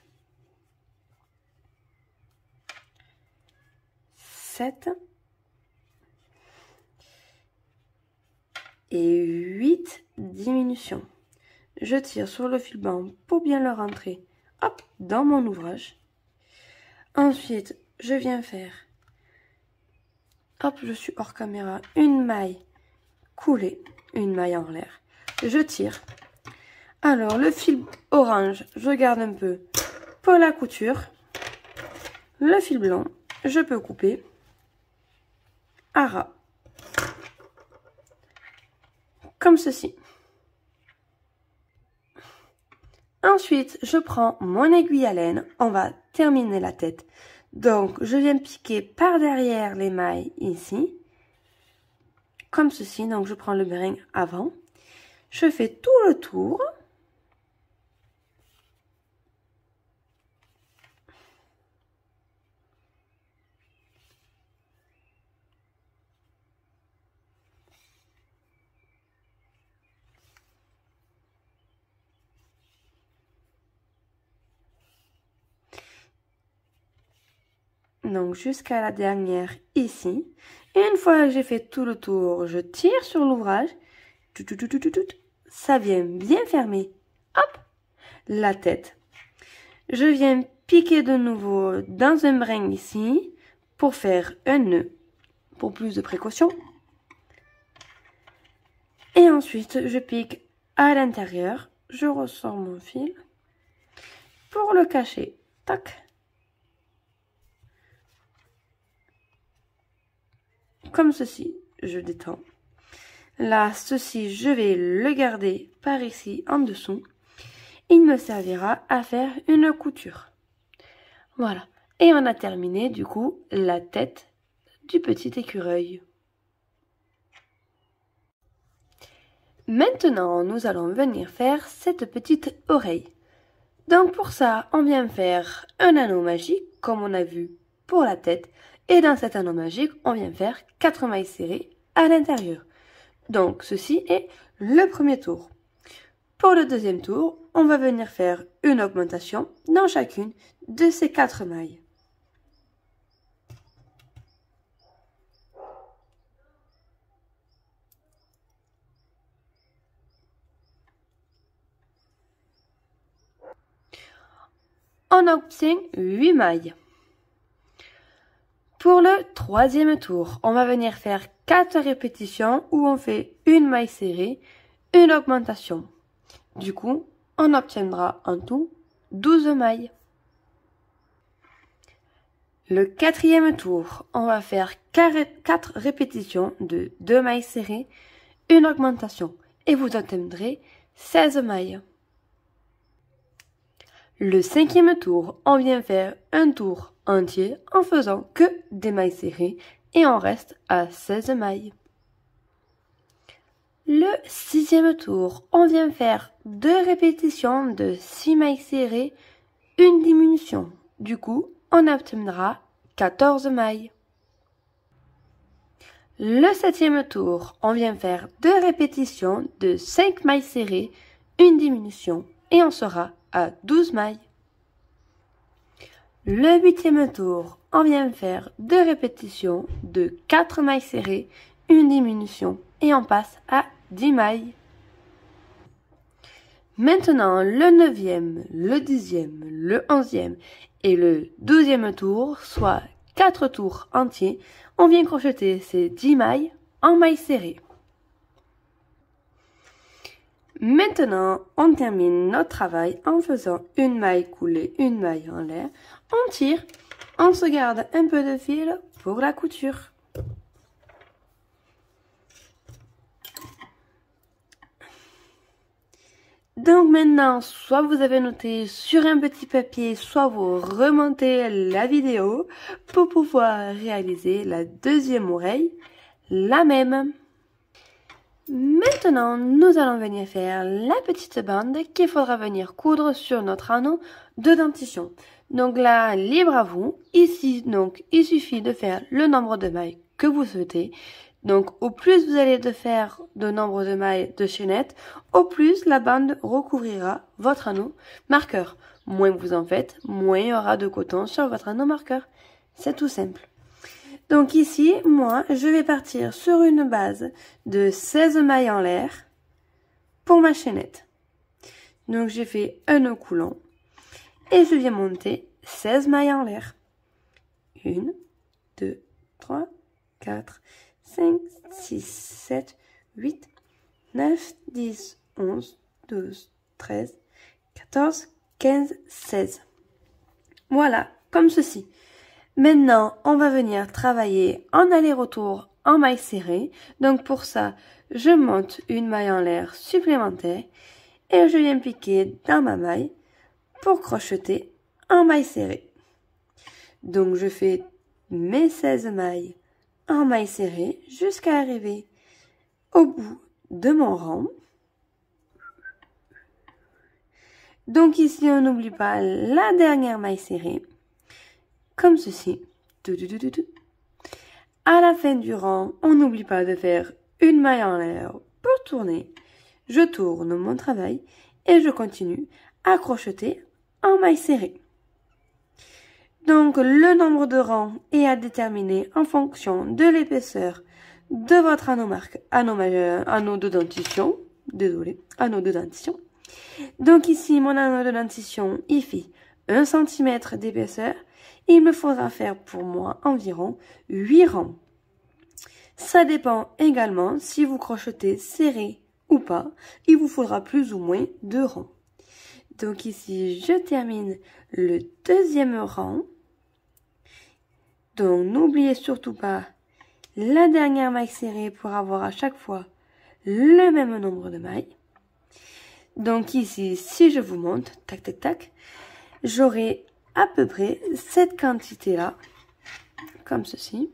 7 et 8 diminutions. Je tire sur le fil blanc pour bien le rentrer, hop, dans mon ouvrage. Ensuite, je viens faire, hop, je suis hors caméra, une maille coulée, une maille en l'air. Je tire. Alors, le fil orange, je garde un peu pour la couture. Le fil blanc, je peux couper à ras, comme ceci. Ensuite, je prends mon aiguille à laine, on va terminer la tête. Donc, je viens piquer par derrière les mailles ici, comme ceci. Donc, je prends le brin avant, je fais tout le tour. Donc jusqu'à la dernière ici. Et une fois que j'ai fait tout le tour, je tire sur l'ouvrage. Ça vient bien fermer. Hop, la tête. Je viens piquer de nouveau dans un brin ici pour faire un nœud pour plus de précaution. Et ensuite, je pique à l'intérieur. Je ressors mon fil pour le cacher. Tac. Comme ceci, je détends. Là, ceci, je vais le garder par ici en dessous. Il me servira à faire une couture. Voilà. Et on a terminé du coup la tête du petit écureuil. Maintenant, nous allons venir faire cette petite oreille. Donc pour ça, on vient faire un anneau magique, comme on a vu pour la tête. Et dans cet anneau magique, on vient faire 4 mailles serrées à l'intérieur. Donc ceci est le premier tour. Pour le deuxième tour, on va venir faire une augmentation dans chacune de ces 4 mailles. On obtient 8 mailles. Pour le troisième tour, on va venir faire 4 répétitions où on fait une maille serrée, une augmentation. Du coup, on obtiendra en tout 12 mailles. Le quatrième tour, on va faire 4 répétitions de 2 mailles serrées, une augmentation et vous obtiendrez 16 mailles. Le cinquième tour, on vient faire un tour entier en faisant que des mailles serrées et on reste à 16 mailles. Le sixième tour, on vient faire 2 répétitions de 6 mailles serrées, une diminution. Du coup, on obtiendra 14 mailles. Le septième tour, on vient faire 2 répétitions de 5 mailles serrées, une diminution et on sera à 12 mailles. Le huitième tour, on vient faire 2 répétitions de 4 mailles serrées, une diminution et on passe à 10 mailles. Maintenant, le 9e, le 10e, le 11e et le 12e tour, soit 4 tours entiers, on vient crocheter ces 10 mailles en mailles serrées. Maintenant, on termine notre travail en faisant une maille coulée, une maille en l'air. On tire, on se garde un peu de fil pour la couture. Donc maintenant, soit vous avez noté sur un petit papier, soit vous remontez la vidéo pour pouvoir réaliser la deuxième oreille, la même. Maintenant, nous allons venir faire la petite bande qu'il faudra venir coudre sur notre anneau de dentition. Donc là, libre à vous. Ici, donc, il suffit de faire le nombre de mailles que vous souhaitez. Donc, au plus vous allez faire de nombre de mailles de chaînette, au plus la bande recouvrira votre anneau marqueur. Moins vous en faites, moins il y aura de coton sur votre anneau marqueur. C'est tout simple. Donc ici, moi, je vais partir sur une base de 16 mailles en l'air pour ma chaînette. Donc j'ai fait un nœud coulant et je viens monter 16 mailles en l'air. 1, 2, 3, 4, 5, 6, 7, 8, 9, 10, 11, 12, 13, 14, 15, 16. Voilà, comme ceci. Maintenant, on va venir travailler en aller-retour en maille serrée. Donc pour ça, je monte une maille en l'air supplémentaire et je viens piquer dans ma maille pour crocheter en maille serrée. Donc je fais mes 16 mailles en maille serrée jusqu'à arriver au bout de mon rang. Donc ici, on n'oublie pas la dernière maille serrée. Comme ceci. À la fin du rang, on n'oublie pas de faire une maille en l'air pour tourner. Je tourne mon travail et je continue à crocheter en maille serrée. Donc, le nombre de rangs est à déterminer en fonction de l'épaisseur de votre anneau de dentition. Désolé, anneau de dentition. Donc ici, mon anneau de dentition, il fait 1 cm d'épaisseur. Il me faudra faire pour moi environ 8 rangs. Ça dépend également si vous crochetez serré ou pas. Il vous faudra plus ou moins 2 rangs. Donc ici, je termine le deuxième rang. Donc n'oubliez surtout pas la dernière maille serrée pour avoir à chaque fois le même nombre de mailles. Donc ici, si je vous montre, tac tac tac, j'aurai à peu près cette quantité-là, comme ceci,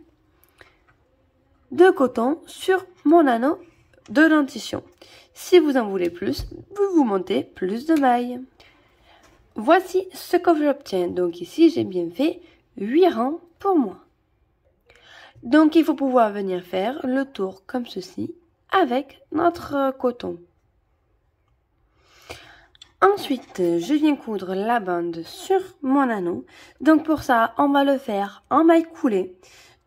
de coton sur mon anneau de dentition. Si vous en voulez plus, vous montez plus de mailles. Voici ce que j'obtiens. Donc ici, j'ai bien fait 8 rangs pour moi. Donc il faut pouvoir venir faire le tour comme ceci avec notre coton. Ensuite, je viens coudre la bande sur mon anneau. Donc pour ça, on va le faire en maille coulée.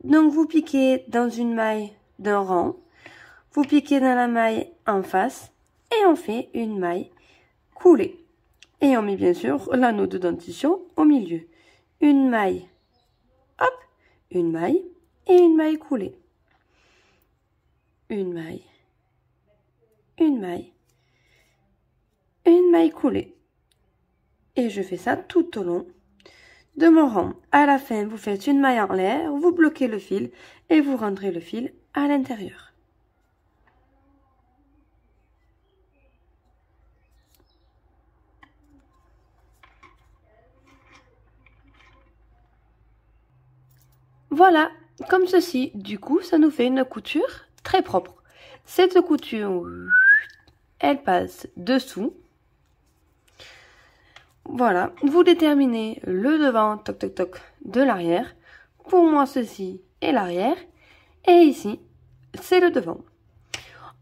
Donc vous piquez dans une maille d'un rang, vous piquez dans la maille en face et on fait une maille coulée. Et on met bien sûr l'anneau de dentition au milieu. Une maille, hop, une maille et une maille coulée. Une maille, une maille. Une maille coulée. Et je fais ça tout au long de mon rang. À la fin, vous faites une maille en l'air, vous bloquez le fil et vous rentrez le fil à l'intérieur. Voilà, comme ceci. Du coup, ça nous fait une couture très propre. Cette couture, elle passe dessous. Voilà, vous déterminez le devant, toc toc toc, de l'arrière. Pour moi, ceci est l'arrière. Et ici, c'est le devant.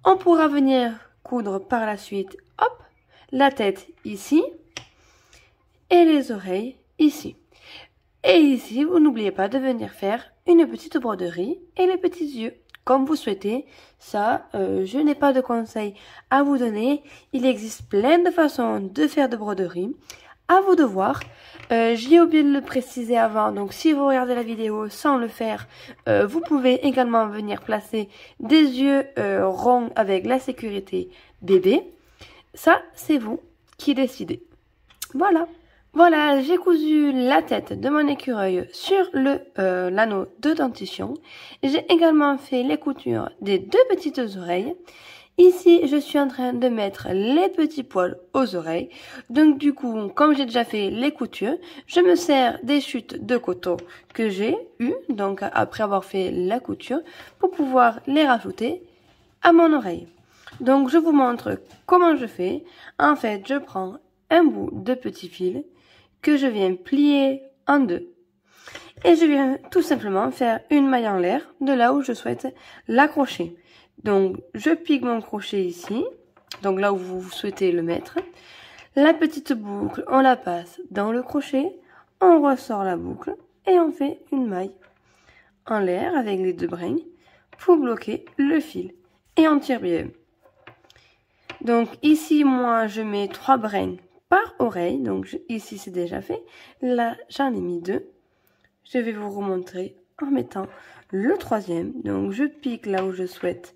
On pourra venir coudre par la suite, hop, la tête ici. Et les oreilles ici. Et ici, vous n'oubliez pas de venir faire une petite broderie et les petits yeux. Comme vous souhaitez, ça, je n'ai pas de conseils à vous donner. Il existe plein de façons de faire de broderie. À vous de voir. J'ai oublié de le préciser avant, donc si vous regardez la vidéo sans le faire, vous pouvez également venir placer des yeux ronds avec la sécurité bébé. ça, c'est vous qui décidez. Voilà. Voilà, j'ai cousu la tête de mon écureuil sur l'anneau de dentition. J'ai également fait les coutures des 2 petites oreilles. Ici, je suis en train de mettre les petits poils aux oreilles. Donc du coup, comme j'ai déjà fait les coutures, je me sers des chutes de coton que j'ai eues, donc après avoir fait la couture, pour pouvoir les rajouter à mon oreille. Donc je vous montre comment je fais. En fait, je prends un bout de petit fil que je viens plier en 2. Et je viens tout simplement faire une maille en l'air de là où je souhaite l'accrocher. Donc, je pique mon crochet ici, donc là où vous souhaitez le mettre. La petite boucle, on la passe dans le crochet, on ressort la boucle et on fait une maille en l'air avec les 2 brins pour bloquer le fil. Et on tire bien. Donc ici, moi, je mets 3 brins par oreille. Donc ici, c'est déjà fait. Là, j'en ai mis 2. Je vais vous remontrer en mettant le 3e. Donc je pique là où je souhaite.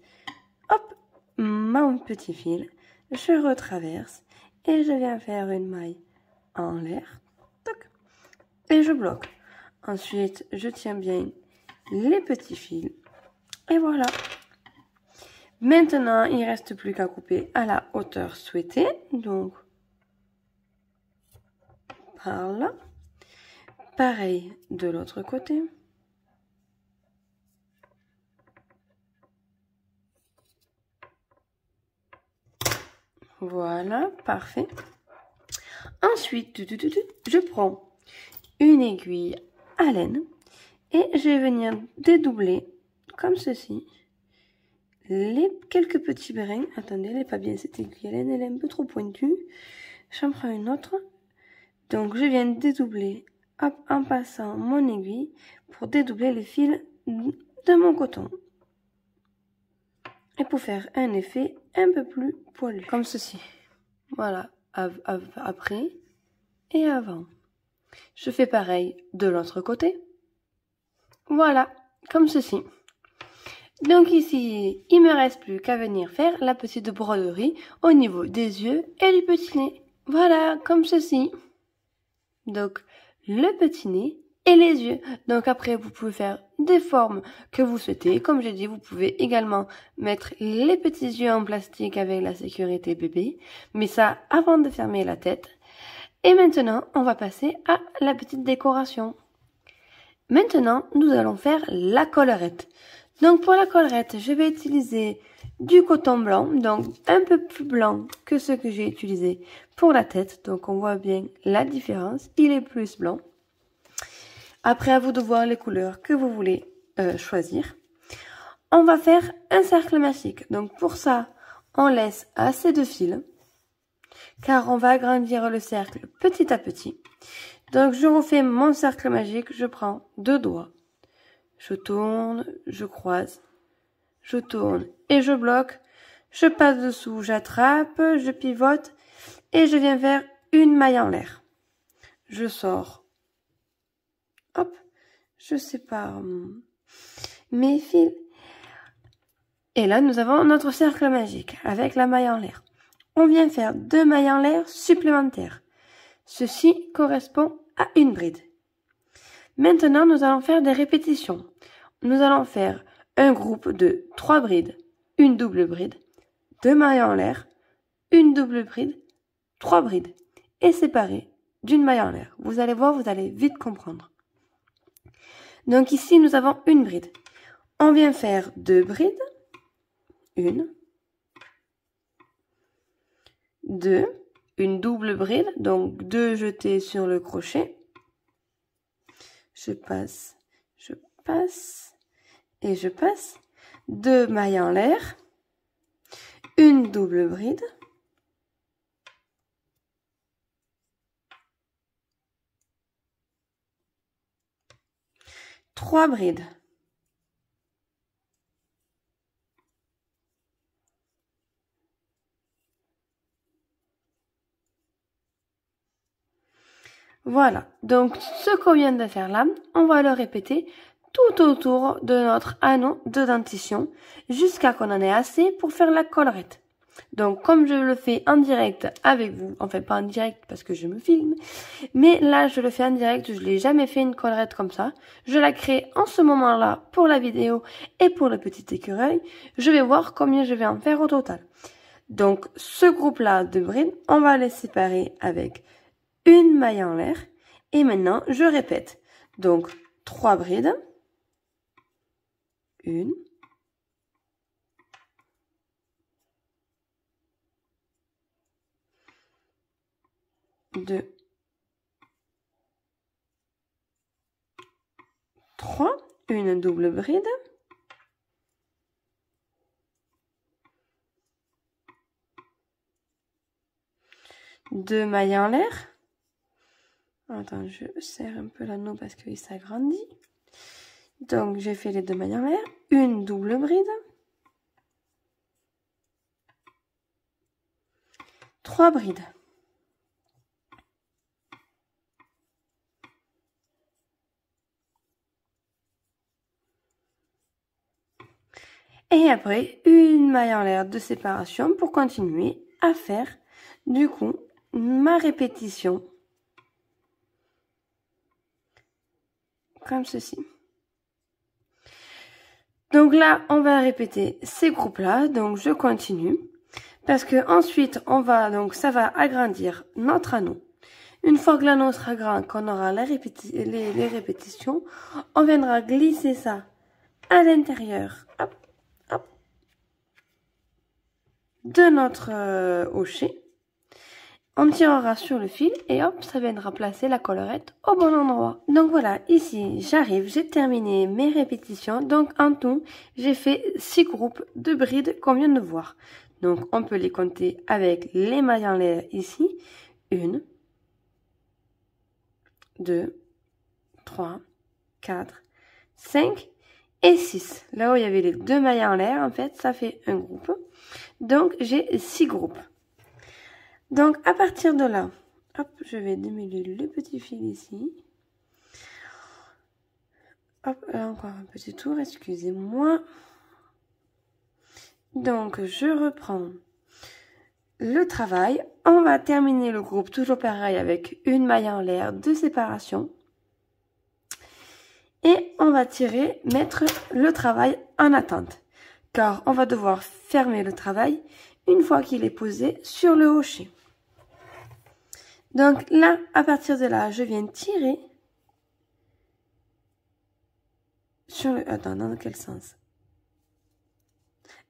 Hop, mon petit fil. Je retraverse et je viens faire une maille en l'air. Toc. Et je bloque. Ensuite, je tiens bien les petits fils. Et voilà. Maintenant, il ne reste plus qu'à couper à la hauteur souhaitée. Donc, par là. Pareil de l'autre côté. Voilà, parfait. Ensuite, je prends une aiguille à laine et je vais venir dédoubler comme ceci les quelques petits brins. Attendez, elle n'est pas bien cette aiguille à laine, elle est un peu trop pointue. J'en prends une autre. Donc je viens dédoubler hop, en passant mon aiguille pour dédoubler les fils de mon coton. Et pour faire un effet un peu plus poilu, comme ceci. Voilà, après et avant. Je fais pareil de l'autre côté. Voilà, comme ceci. Donc ici, il me reste plus qu'à venir faire la petite broderie au niveau des yeux et du petit nez. Voilà, comme ceci. Donc, le petit nez et les yeux. Donc après, vous pouvez faire des formes que vous souhaitez. Comme j'ai dit, vous pouvez également mettre les petits yeux en plastique avec la sécurité bébé. Mais ça, avant de fermer la tête. Et maintenant, on va passer à la petite décoration. Maintenant, nous allons faire la collerette. Donc pour la collerette, je vais utiliser du coton blanc, donc un peu plus blanc que ce que j'ai utilisé pour la tête. Donc on voit bien la différence, il est plus blanc. Après, à vous de voir les couleurs que vous voulez choisir. On va faire un cercle magique. Donc pour ça, on laisse assez de fils, car on va agrandir le cercle petit à petit. Donc je refais mon cercle magique, je prends 2 doigts. Je tourne, je croise, je tourne et je bloque. Je passe dessous, j'attrape, je pivote et je viens faire une maille en l'air. Je sors. Hop, je sépare mes fils. Et là, nous avons notre cercle magique avec la maille en l'air. On vient faire 2 mailles en l'air supplémentaires. Ceci correspond à une bride. Maintenant, nous allons faire des répétitions. Nous allons faire un groupe de 3 brides, une double bride, 2 mailles en l'air, une double bride, 3 brides, et séparées d'une maille en l'air. Vous allez voir, vous allez vite comprendre. Donc ici, nous avons une bride. On vient faire 2 brides, 1, 2, une double bride, donc 2 jetés sur le crochet. Je passe et je passe. 2 mailles en l'air, une double bride, trois brides. Voilà, donc ce qu'on vient de faire là, on va le répéter tout autour de notre anneau de dentition jusqu'à qu'on en ait assez pour faire la collerette. Donc, comme je le fais en direct avec vous, enfin pas en direct parce que je me filme, mais là, je le fais en direct, je l'ai jamais fait une collerette comme ça. Je la crée en ce moment-là pour la vidéo et pour le petit écureuil. Je vais voir combien je vais en faire au total. Donc, ce groupe-là de brides, on va les séparer avec une maille en l'air. Et maintenant, je répète. Donc, 3 brides. 1. 2. 3. Une double bride. 2 mailles en l'air. Attends, je serre un peu l'anneau parce qu'il s'agrandit. Donc, j'ai fait les 2 mailles en l'air. Une double bride. 3 brides. Et après, une maille en l'air de séparation pour continuer à faire, du coup, ma répétition. Comme ceci. Donc là, on va répéter ces groupes-là. Donc, je continue. Parce que ensuite, ça va agrandir notre anneau. Une fois que l'anneau sera grand, qu'on aura les répétitions, on viendra glisser ça à l'intérieur. Hop, hop. De notre hochet. On tirera sur le fil et hop, ça viendra placer la collerette au bon endroit. Donc voilà, ici j'arrive, j'ai terminé mes répétitions. Donc en tout, j'ai fait 6 groupes de brides qu'on vient de voir. Donc on peut les compter avec les mailles en l'air ici. 1, 2, 3, 4, 5 et 6. Là où il y avait les 2 mailles en l'air, en fait, ça fait un groupe. Donc j'ai 6 groupes. Donc, à partir de là, hop, je vais démêler le petit fil ici. Hop, là encore un petit tour, excusez-moi. Donc, je reprends le travail. On va terminer le groupe toujours pareil avec une maille en l'air de séparation. Et on va mettre le travail en attente. Car on va devoir fermer le travail une fois qu'il est posé sur le hochet. Donc là, à partir de là, je viens tirer sur le... Attends, dans quel sens?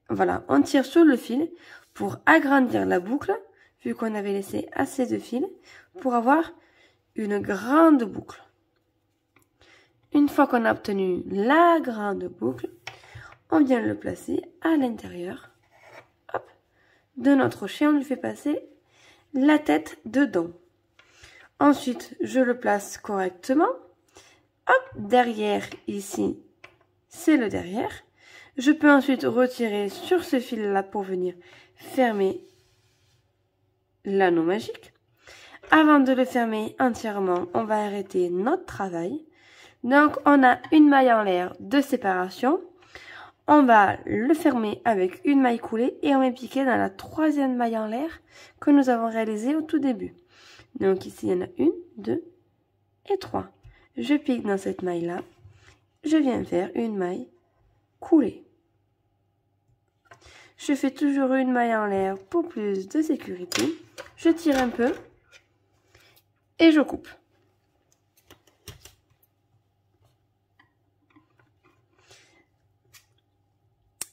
Voilà, on tire sur le fil pour agrandir la boucle, vu qu'on avait laissé assez de fil, pour avoir une grande boucle. Une fois qu'on a obtenu la grande boucle, on vient le placer à l'intérieur de notre hochet. On lui fait passer la tête dedans. Ensuite, je le place correctement. Hop, derrière, ici, c'est le derrière. Je peux ensuite retirer sur ce fil-là pour venir fermer l'anneau magique. Avant de le fermer entièrement, on va arrêter notre travail. Donc, on a une maille en l'air de séparation. On va le fermer avec une maille coulée et on va piquer dans la 3e maille en l'air que nous avons réalisée au tout début. Donc ici, il y en a 1, 2 et 3. Je pique dans cette maille-là. Je viens faire une maille coulée. Je fais toujours une maille en l'air pour plus de sécurité. Je tire un peu et je coupe.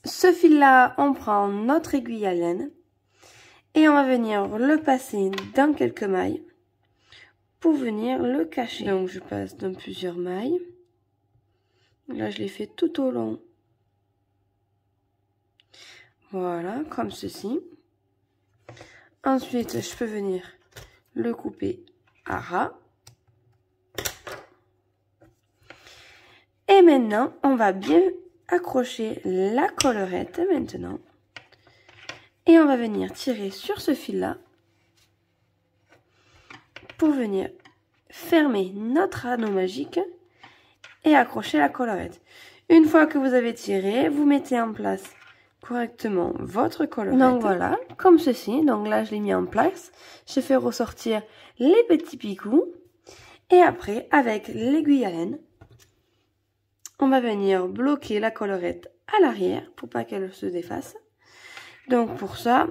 Ce fil-là, on prend notre aiguille à laine et on va venir le passer dans quelques mailles pour venir le cacher. Donc je passe dans plusieurs mailles. Là je l'ai fait tout au long. Voilà, comme ceci. Ensuite je peux venir le couper à ras. Et maintenant on va bien accrocher la collerette maintenant. Et on va venir tirer sur ce fil-là pour venir fermer notre anneau magique et accrocher la collerette. Une fois que vous avez tiré, vous mettez en place correctement votre collerette. Donc voilà, comme ceci. Donc là, je l'ai mis en place. Je fais ressortir les petits picots. Et après, avec l'aiguille à laine, on va venir bloquer la collerette à l'arrière pour pas qu'elle se défasse. Donc pour ça,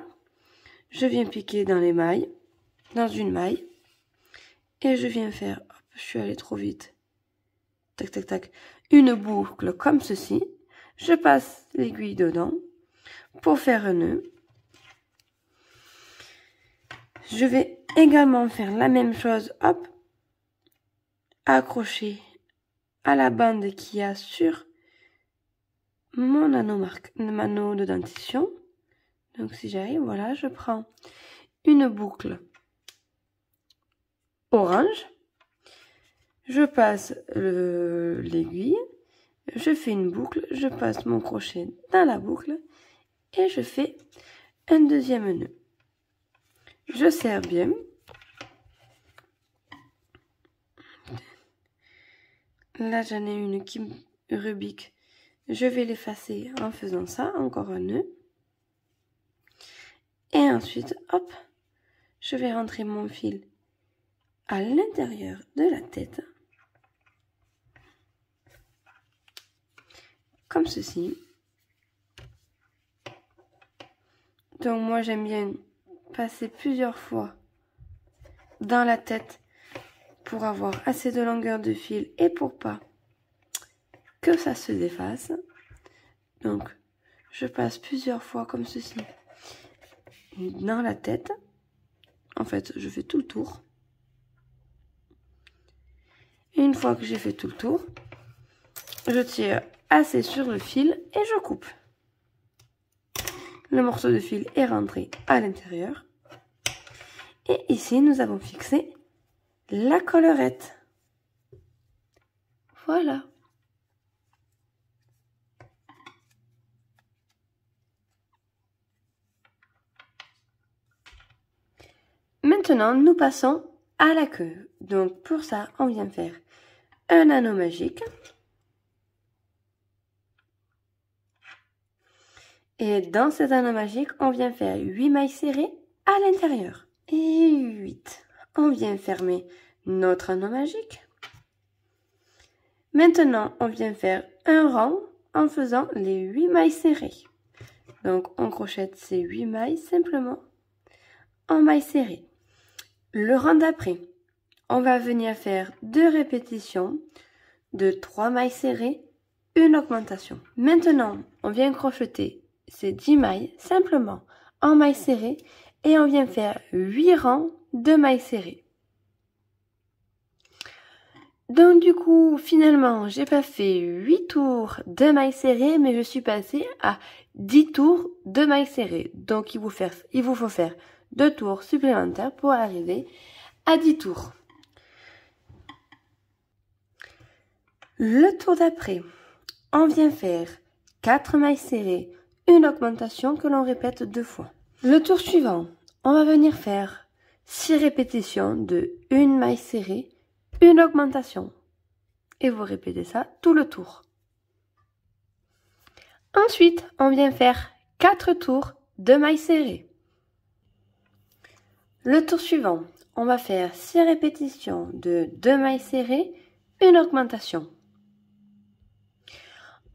je viens piquer dans les mailles, dans une maille. Et je viens faire, hop, je suis allée trop vite. Tac, tac, tac. Une boucle comme ceci. Je passe l'aiguille dedans pour faire un nœud. Je vais également faire la même chose, hop, accrocher à la bande qu'il y a sur mon anneau de dentition. Donc si j'arrive, voilà, je prends une boucle orange. Je passe l'aiguille, je fais une boucle, je passe mon crochet dans la boucle et je fais un deuxième nœud. Je serre bien. Là, j'en ai une qui me rebique. Je vais l'effacer en faisant ça, encore un nœud. Et ensuite, hop, je vais rentrer mon fil à l'intérieur de la tête. Comme ceci. Donc moi j'aime bien passer plusieurs fois dans la tête pour avoir assez de longueur de fil et pour pas que ça se défasse. Donc je passe plusieurs fois comme ceci dans la tête. En fait, je fais tout le tour. Une fois que j'ai fait tout le tour, je tire assez sur le fil et je coupe. Le morceau de fil est rentré à l'intérieur. Et ici, nous avons fixé la collerette. Voilà. Maintenant, nous passons à la queue. Donc, pour ça, on vient faire un anneau magique. Et dans cet anneau magique, on vient faire 8 mailles serrées à l'intérieur. Et 8. On vient fermer notre anneau magique. Maintenant, on vient faire un rang en faisant les 8 mailles serrées. Donc, on crochette ces 8 mailles simplement en mailles serrées. Le rang d'après, on va venir faire 2 répétitions de 3 mailles serrées, une augmentation. Maintenant, on vient crocheter ces 10 mailles simplement en mailles serrées et on vient faire 8 rangs de mailles serrées. Donc du coup, finalement, j'ai pas fait 8 tours de mailles serrées, mais je suis passée à 10 tours de mailles serrées. Donc il vous faut faire 2 tours supplémentaires pour arriver à 10 tours. Le tour d'après, on vient faire 4 mailles serrées, une augmentation que l'on répète 2 fois. Le tour suivant, on va venir faire 6 répétitions de 1 maille serrée, une augmentation. Et vous répétez ça tout le tour. Ensuite, on vient faire 4 tours de mailles serrées. Le tour suivant, on va faire 6 répétitions de 2 mailles serrées, une augmentation.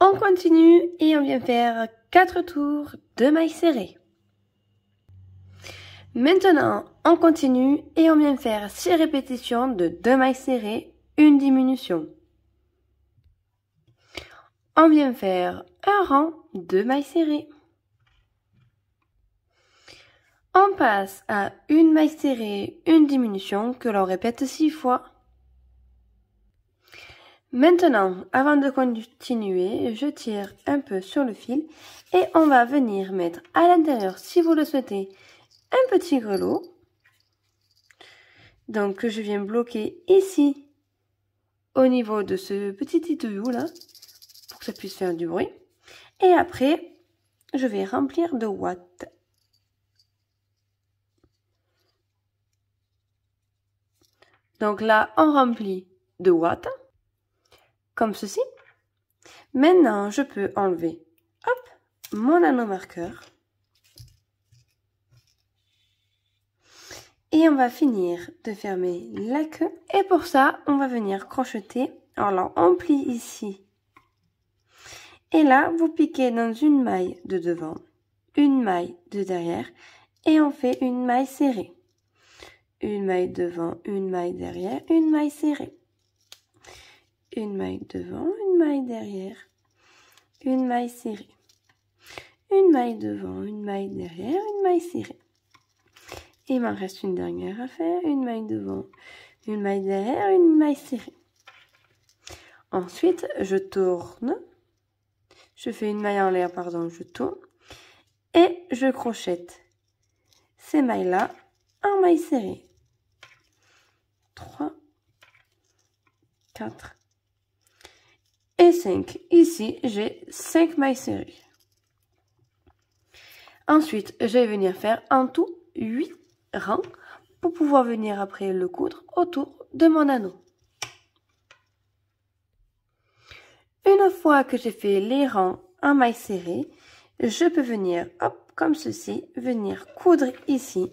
On continue et on vient faire 4 tours de mailles serrées. Maintenant, on continue et on vient faire 6 répétitions de 2 mailles serrées, une diminution. On vient faire un rang de mailles serrées. On passe à une maille serrée, une diminution que l'on répète 6 fois. Maintenant, avant de continuer, je tire un peu sur le fil et on va venir mettre à l'intérieur, si vous le souhaitez, un petit grelot. Donc, que je viens bloquer ici, au niveau de ce petit tuyau là, pour que ça puisse faire du bruit. Et après, je vais remplir de ouates. Donc là, on remplit de ouates, comme ceci. Maintenant, je peux enlever, hop, mon anneau marqueur. Et on va finir de fermer la queue. Et pour ça, on va venir crocheter. Alors, on plie ici. Et là, vous piquez dans une maille de devant, une maille de derrière. Et on fait une maille serrée. Une maille devant, une maille derrière, une maille serrée. Une maille devant, une maille derrière, une maille serrée. Une maille devant, une maille derrière, une maille serrée. Il m'en reste une dernière à faire, une maille devant, une maille derrière, une maille serrée. Ensuite, je tourne, je fais une maille en l'air, pardon, je tourne, et je crochette ces mailles-là en maille serrée. 3, 4 et 5. Ici, j'ai 5 mailles serrées. Ensuite, je vais venir faire en tout 8 rangs pour pouvoir venir après le coudre autour de mon anneau. Une fois que j'ai fait les rangs en maille serrée, je peux venir, hop, comme ceci, venir coudre ici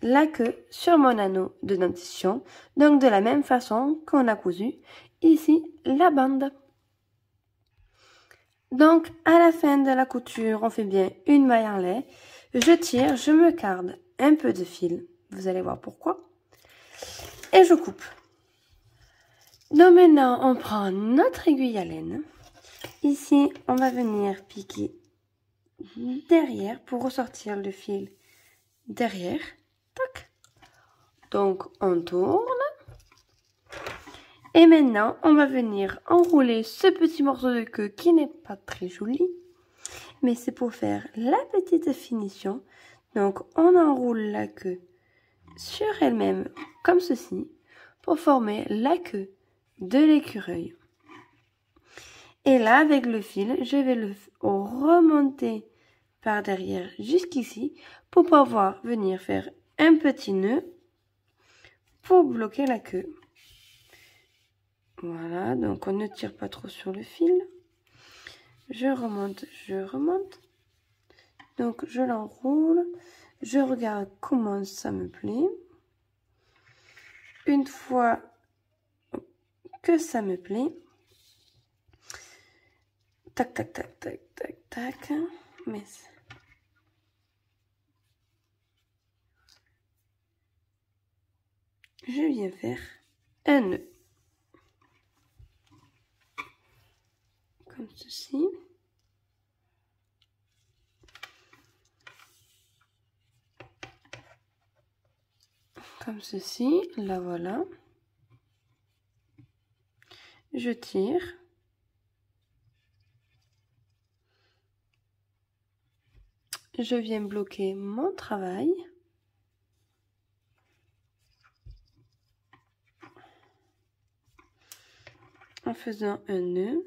la queue sur mon anneau de dentition, donc de la même façon qu'on a cousu ici la bande. Donc à la fin de la couture, on fait bien une maille en lait, je tire, je me garde un peu de fil, vous allez voir pourquoi, et je coupe. Donc maintenant, on prend notre aiguille à laine. Ici, on va venir piquer derrière pour ressortir le fil derrière. Tac. Donc, on tourne. Et maintenant, on va venir enrouler ce petit morceau de queue qui n'est pas très joli. Mais c'est pour faire la petite finition. Donc, on enroule la queue sur elle-même comme ceci pour former la queue de l'écureuil. Et là, avec le fil, je vais le remonter par derrière jusqu'ici pour pouvoir venir faire un petit nœud pour bloquer la queue. Voilà, donc on ne tire pas trop sur le fil. Je remonte, je remonte. Donc je l'enroule, je regarde comment ça me plaît. Une fois que ça me plaît, tac, tac, tac, tac, tac, tac, mais je viens faire un nœud. Comme ceci. Comme ceci, là voilà. Je tire. Je viens bloquer mon travail. En faisant un nœud.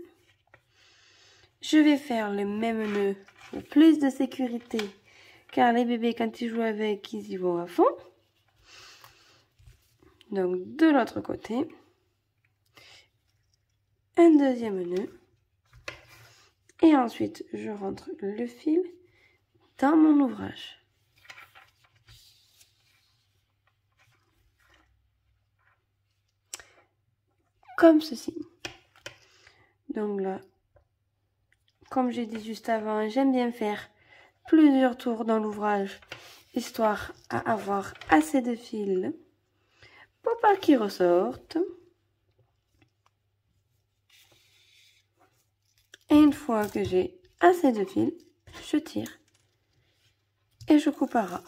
Je vais faire le même nœud pour plus de sécurité, car les bébés, quand ils jouent avec, ils y vont à fond. Donc, de l'autre côté, un deuxième nœud. Et ensuite, je rentre le fil dans mon ouvrage. Comme ceci. Donc là, comme j'ai dit juste avant, j'aime bien faire plusieurs tours dans l'ouvrage, histoire à avoir assez de fil pour pas qu'ils ressortent. Et une fois que j'ai assez de fil, je tire et je coupe à ras.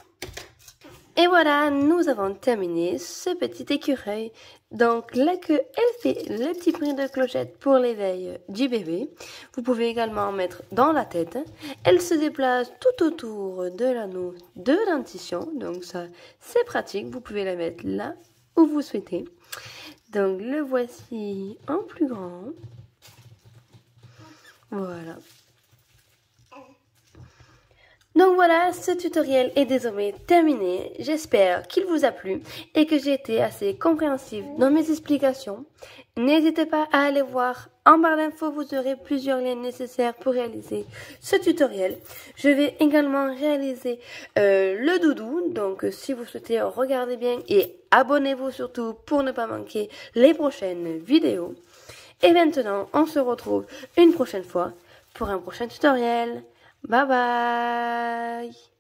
Et voilà, nous avons terminé ce petit écureuil. Donc la queue, elle fait le petit bruit de clochette pour l'éveil du bébé. Vous pouvez également en mettre dans la tête. Elle se déplace tout autour de l'anneau de dentition. Donc ça, c'est pratique. Vous pouvez la mettre là où vous souhaitez. Donc le voici en plus grand. Voilà. Donc voilà, ce tutoriel est désormais terminé. J'espère qu'il vous a plu et que j'ai été assez compréhensive dans mes explications. N'hésitez pas à aller voir en barre d'infos, vous aurez plusieurs liens nécessaires pour réaliser ce tutoriel. Je vais également réaliser le doudou, donc si vous souhaitez, regardez bien et abonnez-vous surtout pour ne pas manquer les prochaines vidéos. Et maintenant, on se retrouve une prochaine fois pour un prochain tutoriel. Bye bye!